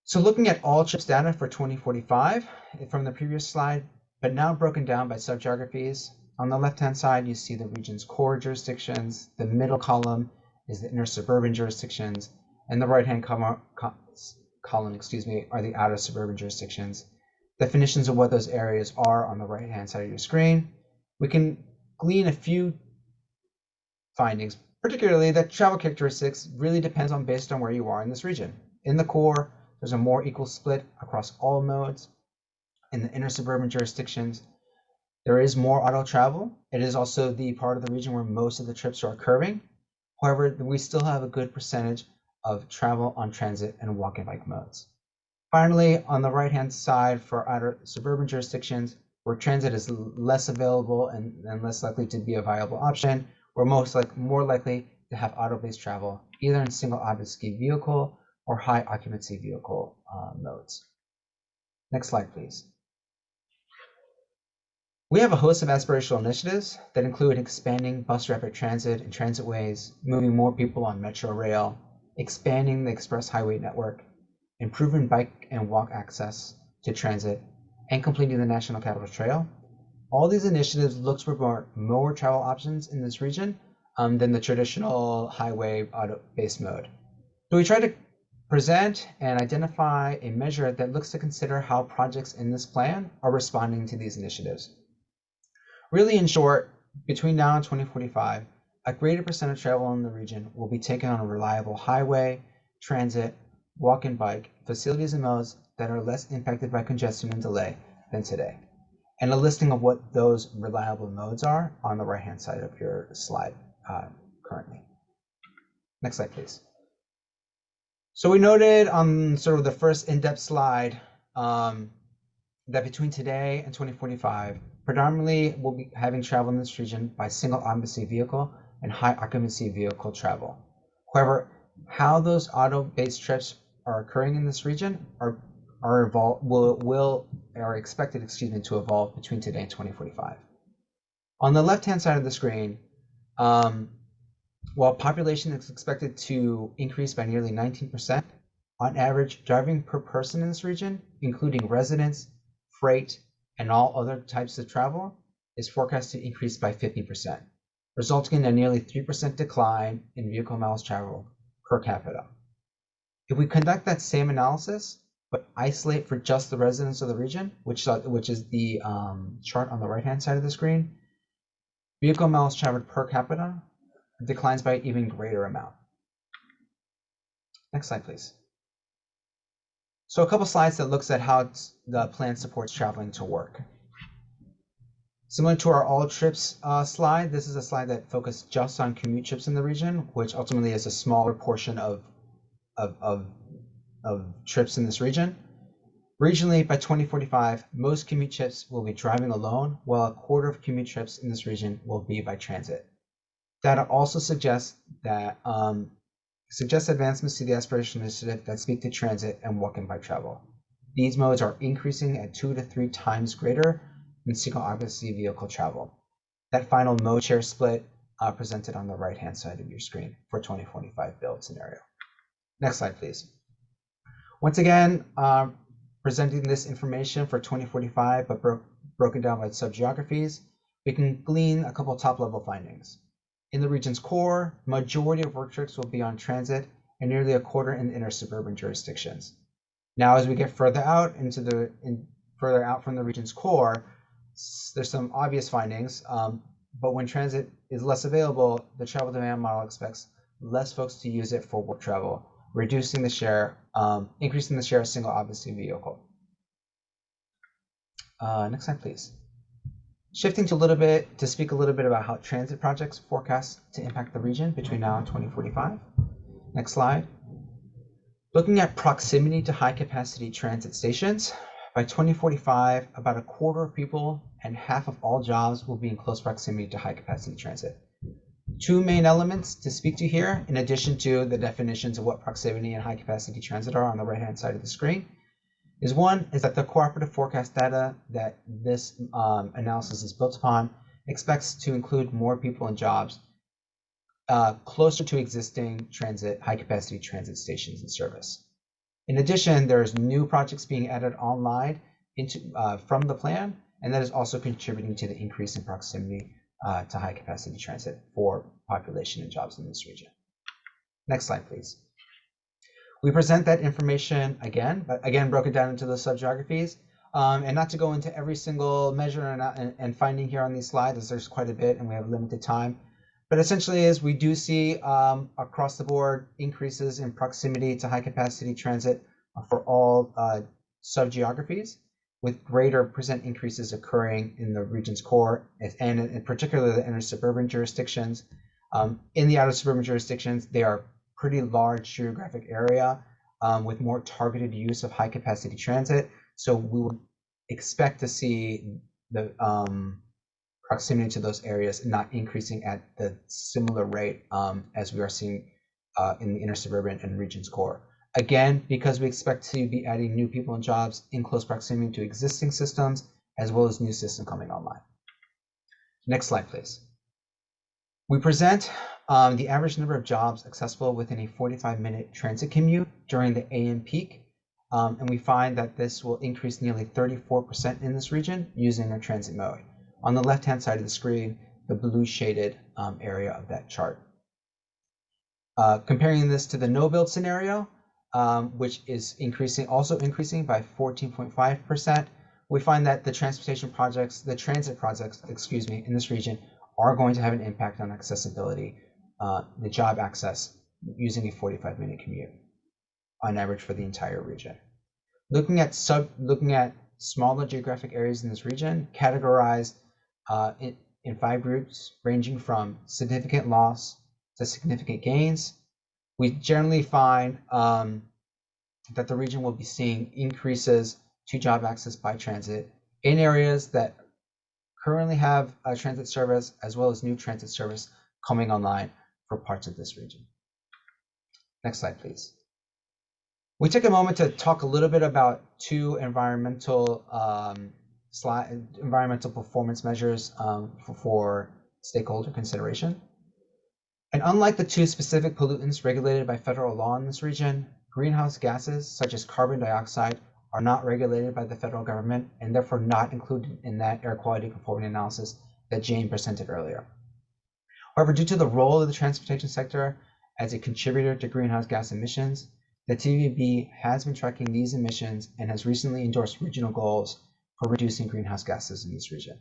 So looking at all trips data for 2045 from the previous slide, but now broken down by subgeographies. On the left-hand side, you see the region's core jurisdictions. The middle column is the inner suburban jurisdictions, and the right-hand column, are the outer suburban jurisdictions. Definitions of what those areas are on the right-hand side of your screen. We can glean a few findings, particularly that travel characteristics really depends on based on where you are in this region. In the core, there's a more equal split across all modes. In the inner suburban jurisdictions, there is more auto travel. It is also the part of the region where most of the trips are occurring. However, we still have a good percentage of travel on transit and walk and bike modes. Finally, on the right-hand side for outer suburban jurisdictions, where transit is less available and less likely to be a viable option, we're more likely to have auto-based travel, either in single occupancy vehicle or high occupancy vehicle modes. Next slide, please. We have a host of aspirational initiatives that include expanding bus rapid transit and transitways, moving more people on metro rail, expanding the express highway network, improving bike and walk access to transit, and completing the National Capital Trail. All these initiatives look for more travel options in this region than the traditional highway auto-based mode. So we try to present and identify a measure that looks to consider how projects in this plan are responding to these initiatives. Really, in short, between now and 2045, a greater percent of travel in the region will be taken on a reliable highway, transit, walk and bike, facilities and modes that are less impacted by congestion and delay than today. And a listing of what those reliable modes are on the right-hand side of your slide currently. Next slide, please. So we noted on sort of the first in-depth slide that between today and 2045, predominantly we'll be having travel in this region by single occupancy vehicle and high occupancy vehicle travel. However, how those auto-based trips are occurring in this region are expected to evolve between today and 2045. On the left-hand side of the screen, while population is expected to increase by nearly 19%, on average, driving per person in this region, including residents, freight, and all other types of travel, is forecast to increase by 50%, resulting in a nearly 3% decline in vehicle miles traveled per capita. If we conduct that same analysis, but isolate for just the residents of the region, which is the chart on the right-hand side of the screen, vehicle miles traveled per capita declines by an even greater amount. Next slide, please. So a couple slides that looks at how the plan supports traveling to work. Similar to our all trips slide, this is a slide that focused just on commute trips in the region, which ultimately is a smaller portion of trips in this region. Regionally, by 2045, most commute trips will be driving alone, while a quarter of commute trips in this region will be by transit. Data also suggests that advancements to the aspiration initiative that speak to transit and walk and bike travel. These modes are increasing at 2 to 3 times greater than single occupancy vehicle travel. That final mode share split presented on the right-hand side of your screen for 2045 build scenario. Next slide, please. Once again, presenting this information for 2045, but broken down by sub-geographies, we can glean a couple top-level findings. In the region's core, majority of work trips will be on transit and nearly a quarter in inner suburban jurisdictions. Now, as we get further out further out from the region's core, there's some obvious findings, but when transit is less available, the travel demand model expects less folks to use it for work travel, increasing the share of single occupancy vehicle. Next slide, please. Shifting to speak a little bit about how transit projects forecast to impact the region between now and 2045. Next slide. Looking at proximity to high capacity transit stations, by 2045, about a quarter of people and half of all jobs will be in close proximity to high capacity transit. Two main elements to speak to here, in addition to the definitions of what proximity and high capacity transit are on the right-hand side of the screen, is that the cooperative forecast data that this analysis is built upon expects to include more people and jobs closer to existing high capacity transit stations in service. In addition, there's new projects being added online from the plan, and that is also contributing to the increase in proximity to high capacity transit for population and jobs in this region. Next slide, please. We present that information again, but again broken down into the sub-geographies, and not to go into every single measure and finding here on these slides, as there's quite a bit and we have limited time. But essentially, is we do see across the board increases in proximity to high capacity transit for all sub-geographies, with greater percent increases occurring in the region's core, and in particular the inner suburban jurisdictions. In the outer suburban jurisdictions, they are pretty large geographic area with more targeted use of high capacity transit. So we would expect to see the proximity to those areas not increasing at the similar rate as we are seeing in the inner suburban and region's core. Again, because we expect to be adding new people and jobs in close proximity to existing systems, as well as new systems coming online. Next slide, please. We present the average number of jobs accessible within a 45-minute transit commute during the AM peak, and we find that this will increase nearly 34% in this region using a transit mode. On the left-hand side of the screen, the blue shaded area of that chart. Comparing this to the no build scenario, which is also increasing by 14.5%, we find that the transit projects, in this region are going to have an impact on accessibility, the job access using a 45-minute commute on average for the entire region. Looking at smaller geographic areas in this region, categorized in 5 groups ranging from significant loss to significant gains, we generally find that the region will be seeing increases to job access by transit in areas that currently have transit service, as well as new transit service coming online for parts of this region. Next slide, please. We took a moment to talk a little bit about 2 environmental performance measures for stakeholder consideration. And unlike the 2 specific pollutants regulated by federal law in this region, greenhouse gases such as carbon dioxide are not regulated by the federal government and therefore not included in that air quality conformity analysis that Jane presented earlier. However, due to the role of the transportation sector as a contributor to greenhouse gas emissions, the TVB has been tracking these emissions and has recently endorsed regional goals for reducing greenhouse gases in this region.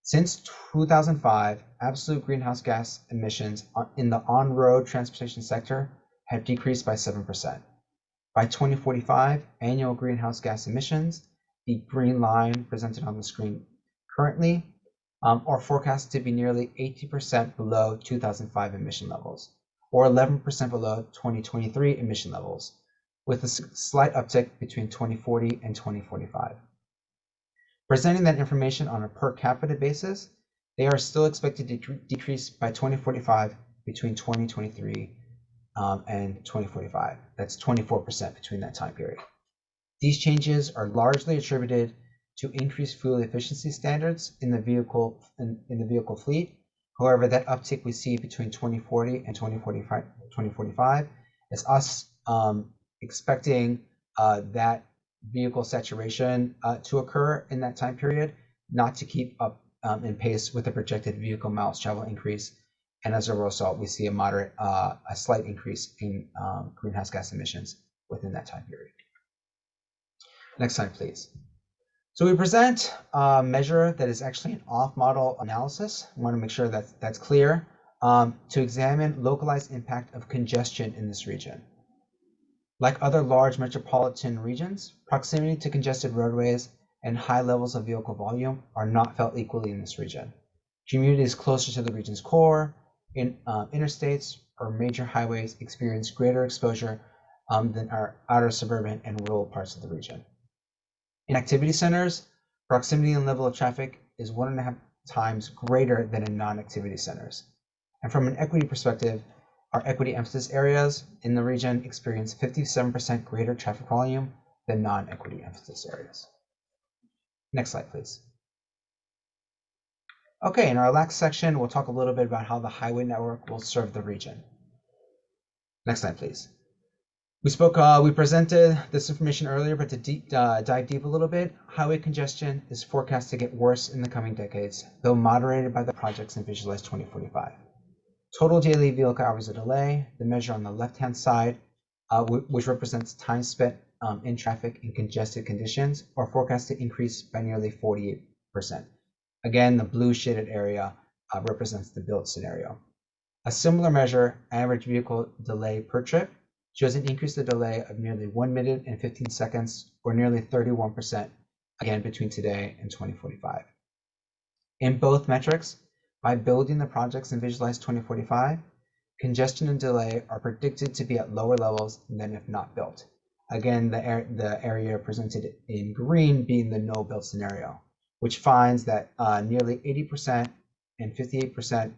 Since 2005, absolute greenhouse gas emissions in the on-road transportation sector have decreased by 7%. By 2045, annual greenhouse gas emissions, the green line presented on the screen currently, are forecast to be nearly 80% below 2005 emission levels, or 11% below 2023 emission levels, with a slight uptick between 2040 and 2045. Presenting that information on a per capita basis, they are still expected to decrease by 2045 between 2023 and 2045. That's 24% between that time period. These changes are largely attributed to increased fuel efficiency standards in the vehicle fleet. However, that uptick we see between 2040 and 2045 is us expecting that vehicle saturation to occur in that time period, not to keep up in pace with the projected vehicle miles travel increase. And as a result, we see a slight increase in greenhouse gas emissions within that time period. Next slide, please. So we present a measure that is actually an off-model analysis. I want to make sure that that's clear, to examine localized impact of congestion in this region. Like other large metropolitan regions, proximity to congested roadways and high levels of vehicle volume are not felt equally in this region. Communities closer to the region's core, interstates or major highways experience greater exposure than our outer suburban and rural parts of the region. In activity centers, proximity and level of traffic is 1.5 times greater than in non-activity centers. And from an equity perspective, our equity emphasis areas in the region experience 57% greater traffic volume than non-equity emphasis areas. Next slide, please. Okay, in our last section, we'll talk a little bit about how the highway network will serve the region. Next slide, please. We presented this information earlier, but to dive deep a little bit, highway congestion is forecast to get worse in the coming decades, though moderated by the projects in Visualize 2045. Total daily vehicle hours of delay, the measure on the left-hand side, which represents time spent in traffic in congested conditions, are forecast to increase by nearly 48%. Again, the blue shaded area represents the build scenario. A similar measure, average vehicle delay per trip, shows an increase in delay of nearly 1 minute and 15 seconds, or nearly 31%, again between today and 2045. In both metrics, by building the projects in Visualize 2045, congestion and delay are predicted to be at lower levels than if not built. Again, the area presented in green being the no build scenario, which finds that nearly 80% and 58%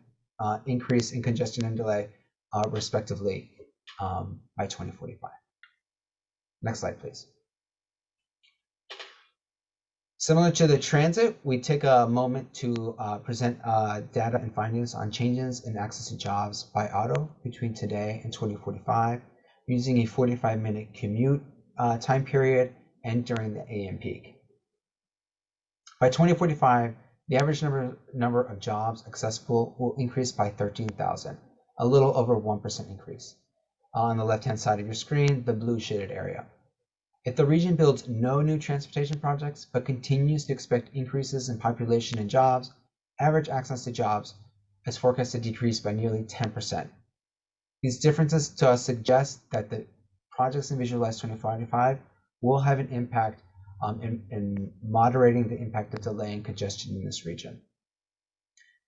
increase in congestion and delay, respectively, by 2045. Next slide, please. Similar to the transit, we take a moment to present data and findings on changes in access to jobs by auto between today and 2045, using a 45-minute commute time period and during the AM peak. By 2045, the average number of jobs accessible will increase by 13,000, a little over 1% increase. On the left-hand side of your screen, the blue shaded area. If the region builds no new transportation projects but continues to expect increases in population and jobs, average access to jobs is forecast to decrease by nearly 10%. These differences to us suggest that the projects in Visualize 2045 will have an impact in moderating the impact of delay and congestion in this region.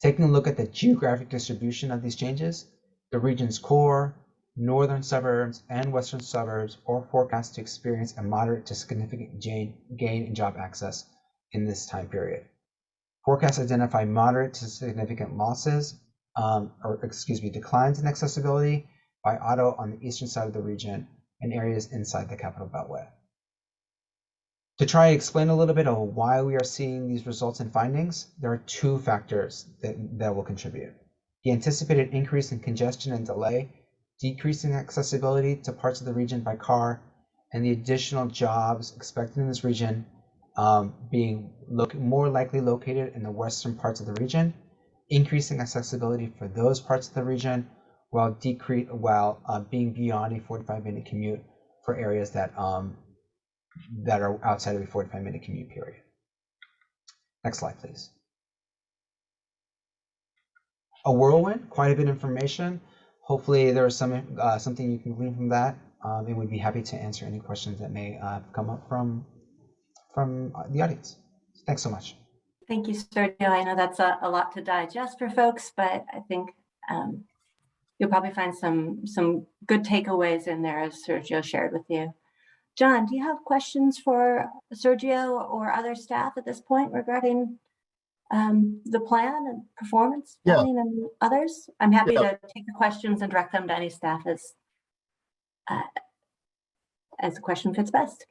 Taking a look at the geographic distribution of these changes, the region's core, northern suburbs, and western suburbs are forecast to experience a moderate to significant gain in job access in this time period. Forecasts identify moderate to significant losses, declines in accessibility by auto on the eastern side of the region and areas inside the Capital Beltway. To try and explain a little bit of why we are seeing these results and findings, there are two factors that will contribute. The anticipated increase in congestion and delay, decreasing accessibility to parts of the region by car, and the additional jobs expected in this region being more likely located in the western parts of the region, increasing accessibility for those parts of the region while being beyond a 45-minute commute for areas that are outside of a 45-minute commute period. Next slide, please. A whirlwind, quite a bit of information. Hopefully there is something you can glean from that, and we'd be happy to answer any questions that may come up from the audience. Thanks so much. Thank you, Sergio. I know that's a lot to digest for folks, but I think you'll probably find some good takeaways in there as Sergio shared with you. John, do you have questions for Sergio or other staff at this point regarding the plan and performance planning and others? I'm happy to take the questions and direct them to any staff as the question fits best.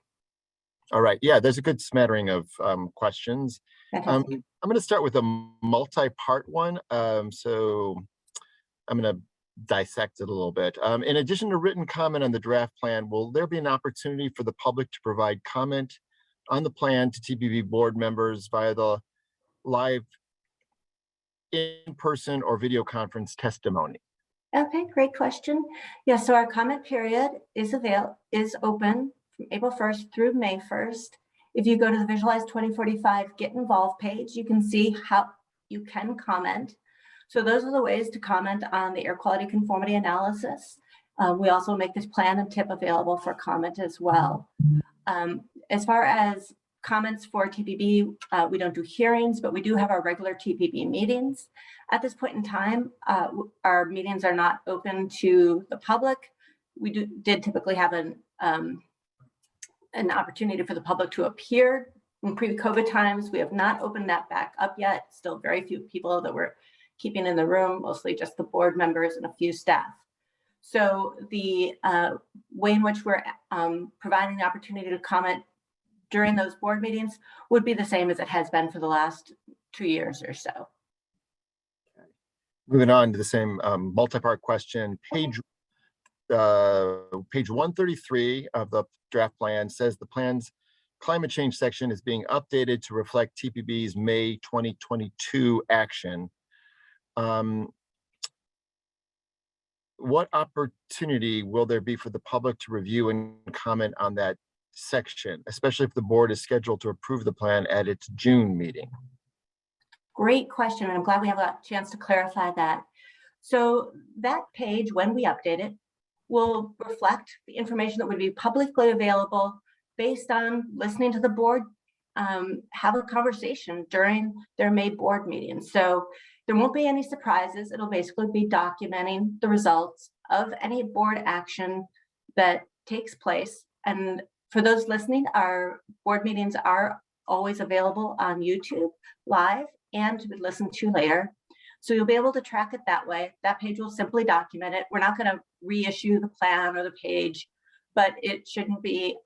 All right. Yeah, there's a good smattering of questions. I'm going to start with a multi-part one. So I'm going to dissect it a little bit. In addition to written comment on the draft plan, will there be an opportunity for the public to provide comment on the plan to TPB board members via the live in-person or video conference testimony? Okay, great question. Yeah, so our comment period is open from April 1st through May 1st. If you go to the Visualize 2045 Get Involved page, you can see how you can comment. So those are the ways to comment on the air quality conformity analysis. We also make this plan and tip available for comment as well. As far as comments for TPB, we don't do hearings, but we do have our regular TPB meetings. At this point in time, our meetings are not open to the public. We did typically have an opportunity for the public to appear in pre-COVID times. We have not opened that back up yet. Still very few people that we're keeping in the room, mostly just the board members and a few staff. So the way in which we're providing the opportunity to comment during those board meetings would be the same as it has been for the last 2 years or so. Moving on to the same multi-part question, page 133 of the draft plan says the plan's climate change section is being updated to reflect TPB's May 2022 action. What opportunity will there be for the public to review and comment on that section, especially if the board is scheduled to approve the plan at its June meeting? Great question, and I'm glad we have a chance to clarify that. So that page, when we update it, will reflect the information that would be publicly available based on listening to the board have a conversation during their May board meeting. So there won't be any surprises. It'll basically be documenting the results of any board action that takes place. And for those listening, our board meetings are always available on YouTube live and to be listened to later. So you'll be able to track it that way. That page will simply document it. We're not going to reissue the plan or the page, but it shouldn't be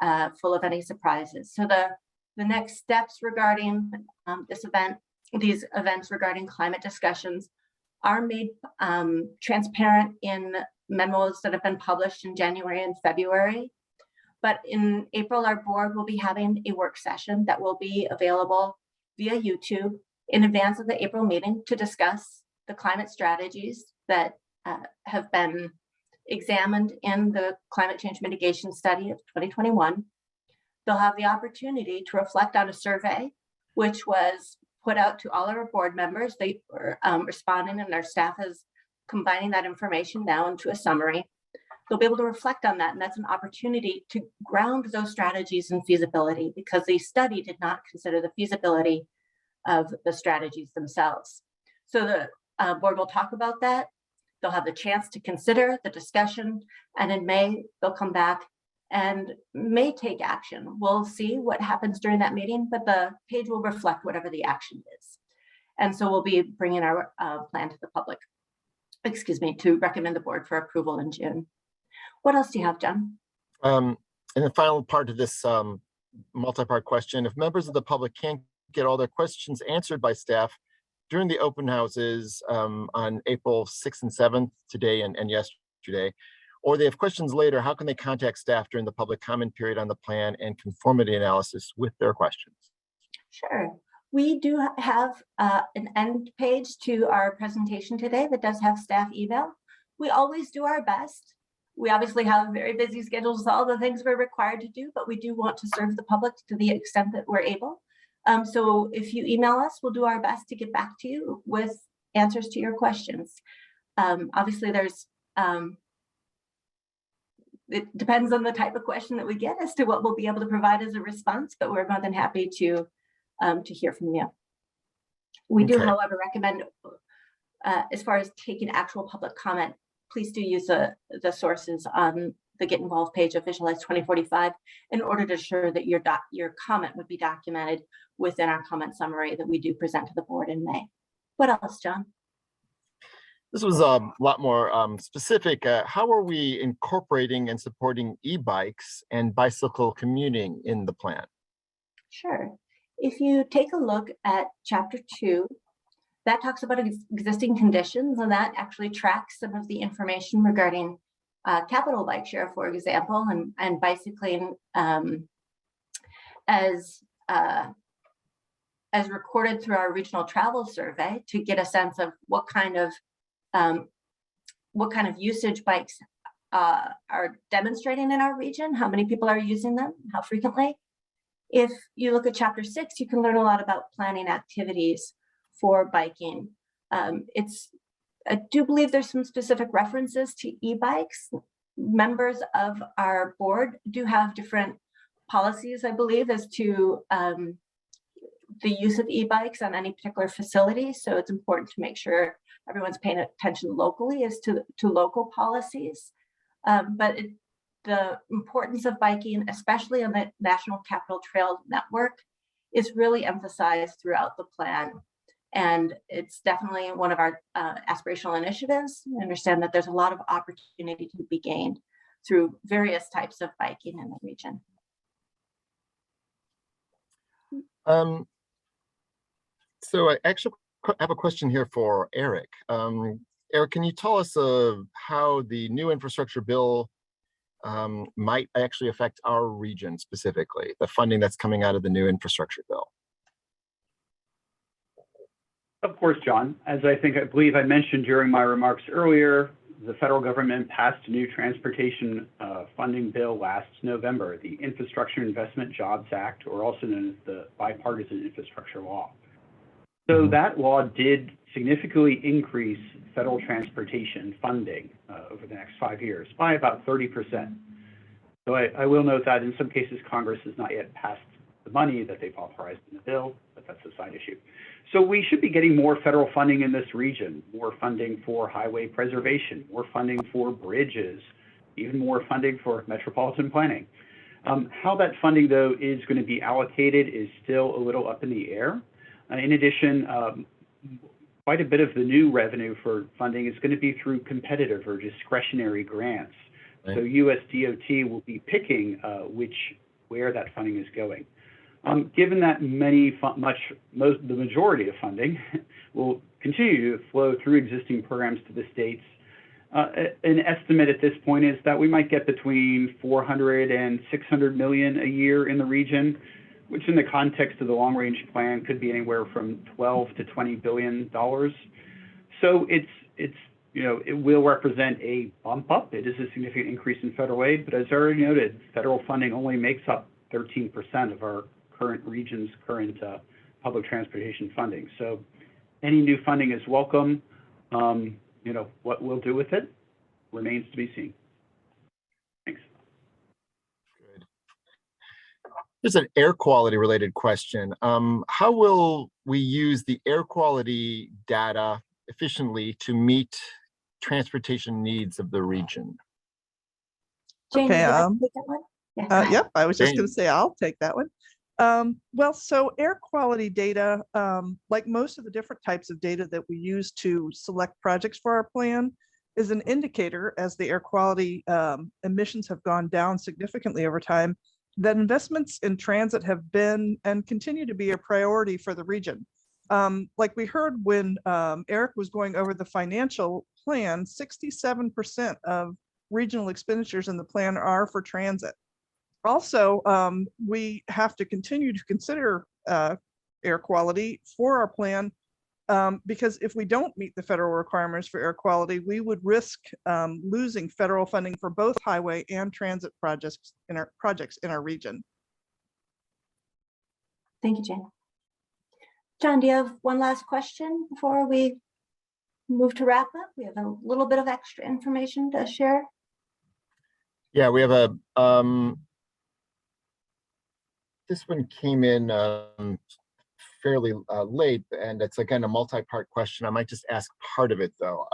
full of any surprises. So the next steps regarding these events regarding climate discussions are made transparent in memos that have been published in January and February. But in April, our board will be having a work session that will be available via YouTube in advance of the April meeting to discuss the climate strategies that have been examined in the climate change mitigation study of 2021. They'll have the opportunity to reflect on a survey, which was put out to all of our board members. They were responding, and our staff is combining that information now into a summary. They'll be able to reflect on that, and that's an opportunity to ground those strategies in feasibility, because the study did not consider the feasibility of the strategies themselves. So the board will talk about that. They'll have the chance to consider the discussion, and in May, they'll come back and may take action. We'll see what happens during that meeting, but the page will reflect whatever the action is. And so we'll be bringing our plan to the public, to recommend the board for approval in June. What else do you have, John? And the final part of this multi-part question, if members of the public can't get all their questions answered by staff during the open houses on April 6th and 7th, today and yesterday, or they have questions later, how can they contact staff during the public comment period on the plan and conformity analysis with their questions? Sure. We do have an end page to our presentation today that does have staff email. We always do our best. We obviously have very busy schedules with all the things we're required to do, but we do want to serve the public to the extent that we're able. So if you email us, we'll do our best to get back to you with answers to your questions. Obviously, it depends on the type of question that we get as to what we'll be able to provide as a response, but we're more than happy to hear from you. We do, however, recommend, as far as taking actual public comment, please do use the sources on the Get Involved page of Visualize 2045 in order to ensure that your comment would be documented within our comment summary that we do present to the board in May. What else, John? This was a lot more specific. How are we incorporating and supporting e-bikes and bicycle commuting in the plan? Sure. If you take a look at Chapter 2, that talks about existing conditions, and that actually tracks some of the information regarding capital bike share, for example, and bicycling as recorded through our regional travel survey to get a sense of what kind of usage bikes are demonstrating in our region, how many people are using them, how frequently. If you look at Chapter 6, you can learn a lot about planning activities for biking. I do believe there's some specific references to e-bikes. Members of our board do have different policies, I believe, as to the use of e-bikes on any particular facility. So it's important to make sure everyone's paying attention locally as to local policies. The importance of biking, especially on the National Capital Trail Network, is really emphasized throughout the plan. And it's definitely one of our aspirational initiatives. I understand that there's a lot of opportunity to be gained through various types of biking in the region. So I actually have a question here for Eric. Eric, can you tell us how the new infrastructure bill might actually affect our region specifically, the funding that's coming out of the new infrastructure bill? Of course, John. As I believe I mentioned during my remarks earlier, the federal government passed a new transportation funding bill last November, the Infrastructure Investment Jobs Act, or also known as the Bipartisan Infrastructure Law. So that law did significantly increase federal transportation funding over the next 5 years by about 30%. So I will note that in some cases, Congress has not yet passed the money that they've authorized in the bill, but that's a side issue. So we should be getting more federal funding in this region, more funding for highway preservation, more funding for bridges, even more funding for metropolitan planning. How that funding, though, is going to be allocated is still a little up in the air. In addition, quite a bit of the new revenue for funding is going to be through competitive or discretionary grants. Right. So USDOT will be picking where that funding is going. Given that the majority of funding will continue to flow through existing programs to the states, an estimate at this point is that we might get between 400 and 600 million a year in the region. which in the context of the long-range plan could be anywhere from 12 to 20 billion dollars. So it's it will represent a bump up. It is a significant increase in federal aid, but as already noted, federal funding only makes up 13% of our current region's current public transportation funding. So any new funding is welcome. What we'll do with it remains to be seen. Thanks. Good. There's an air quality related question. How will we use the air quality data efficiently to meet transportation needs of the region? Jane, Okay, would you like to take that one? Yeah, go ahead. Yep, I was just going Jane. to say I'll take that one. Well, so air quality data, like most of the different types of data that we use to select projects for our plan, is an indicator as the air quality emissions have gone down significantly over time, that investments in transit have been and continue to be a priority for the region. Like we heard when Eric was going over the financial plan, 67% of regional expenditures in the plan are for transit. Also, we have to continue to consider air quality for our plan, because if we don't meet the federal requirements for air quality, we would risk losing federal funding for both highway and transit projects in our region. Thank you, Jane. John, do you have one last question before we move to wrap up? We have a little bit of extra information to share. Yeah, we have a, this one came in fairly late, and it's again a multi-part question. I might just ask part of it though.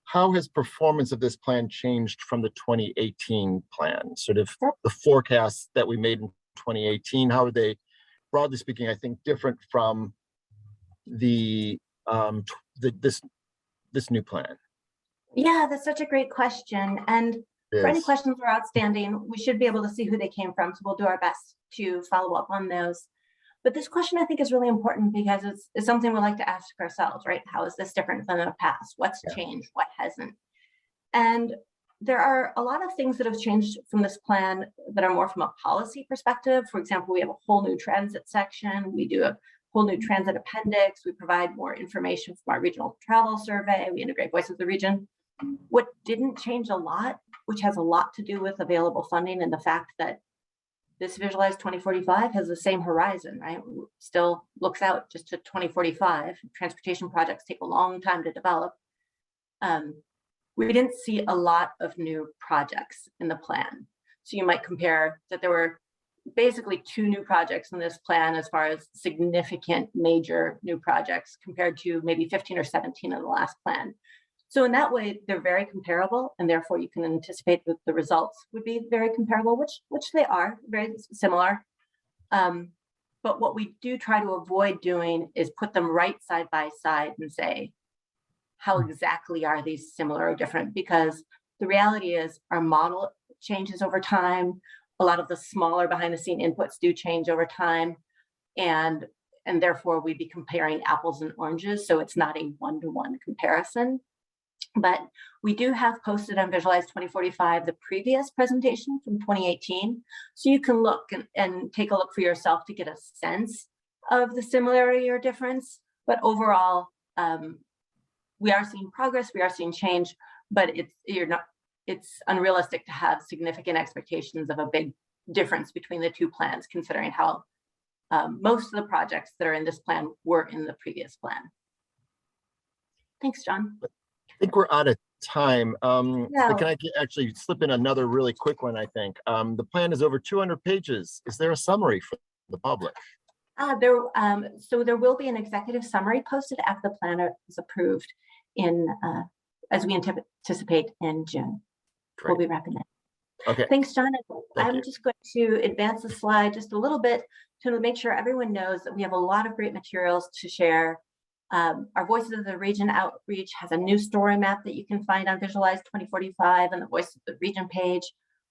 How has performance of this plan changed from the 2018 plan? Sort of the forecasts that we made in 2018, how are they, broadly speaking, I think different from the this new plan? Yeah, that's such a great question. And for any questions that are outstanding, we should be able to see who they came from. So we'll do our best to follow up on those. But this question I think is really important because it's something we like to ask ourselves, right? How is this different than the past? What's changed? What hasn't? And there are a lot of things that have changed from this plan that are more from a policy perspective. For example, we have a whole new transit section. We do a whole new transit appendix. We provide more information from our regional travel survey. We integrate Voice of the Region. What didn't change a lot, which has a lot to do with available funding and the fact that this Visualize 2045 has the same horizon, right? Still looks out just to 2045. Transportation projects take a long time to develop. We didn't see a lot of new projects in the plan. So you might compare that there were basically 2 new projects in this plan as far as significant major new projects compared to maybe 15 or 17 in the last plan. So in that way, they're very comparable, and therefore you can anticipate that the results would be very comparable, which they are, very similar. But what we do try to avoid doing is put them right side by side and say, how exactly are these similar or different? Because the reality is our model changes over time. A lot of the smaller behind the scene inputs do change over time. And therefore we'd be comparing apples and oranges. So it's not a one-to-one comparison. But we do have posted on Visualize 2045 the previous presentation from 2018. So you can look and take a look for yourself to get a sense of the similarity or difference. But overall, we are seeing progress, we are seeing change, but it's unrealistic to have significant expectations of a big difference between the 2 plans, considering how most of the projects that are in this plan were in the previous plan. Thanks, John. I think we're out of time. No. But can I actually slip in another really quick one, I think? The plan is over 200 pages. Is there a summary for the public? So there will be an executive summary posted after the plan is approved as we anticipate in June. Great. We'll be wrapping it. Okay. Thanks, John. Thank I'm you. just going to advance the slide just a little bit to make sure everyone knows that we have a lot of great materials to share. Our Voices of the Region outreach has a new story map that you can find on Visualize 2045 and the Voice of the Region page.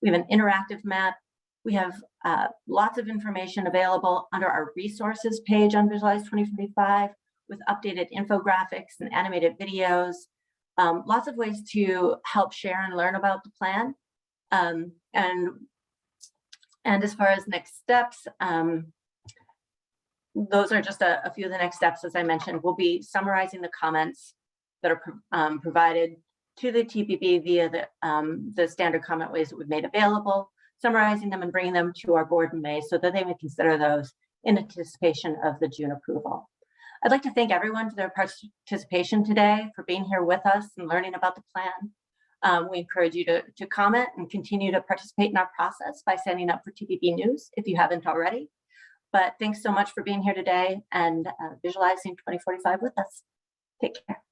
We have an interactive map. We have lots of information available under our resources page on Visualize 2045 with updated infographics and animated videos. Lots of ways to help share and learn about the plan. And And as far as next steps, those are just a few of the next steps. As I mentioned, we'll be summarizing the comments that are provided to the TPB via the standard comment ways that we've made available, summarizing them and bringing them to our board in May so that they may consider those in anticipation of the June approval. I'd like to thank everyone for their participation today, for being here with us and learning about the plan. We encourage you to comment and continue to participate in our process by signing up for TPB News if you haven't already. But thanks so much for being here today and visualizing 2045 with us. Take care.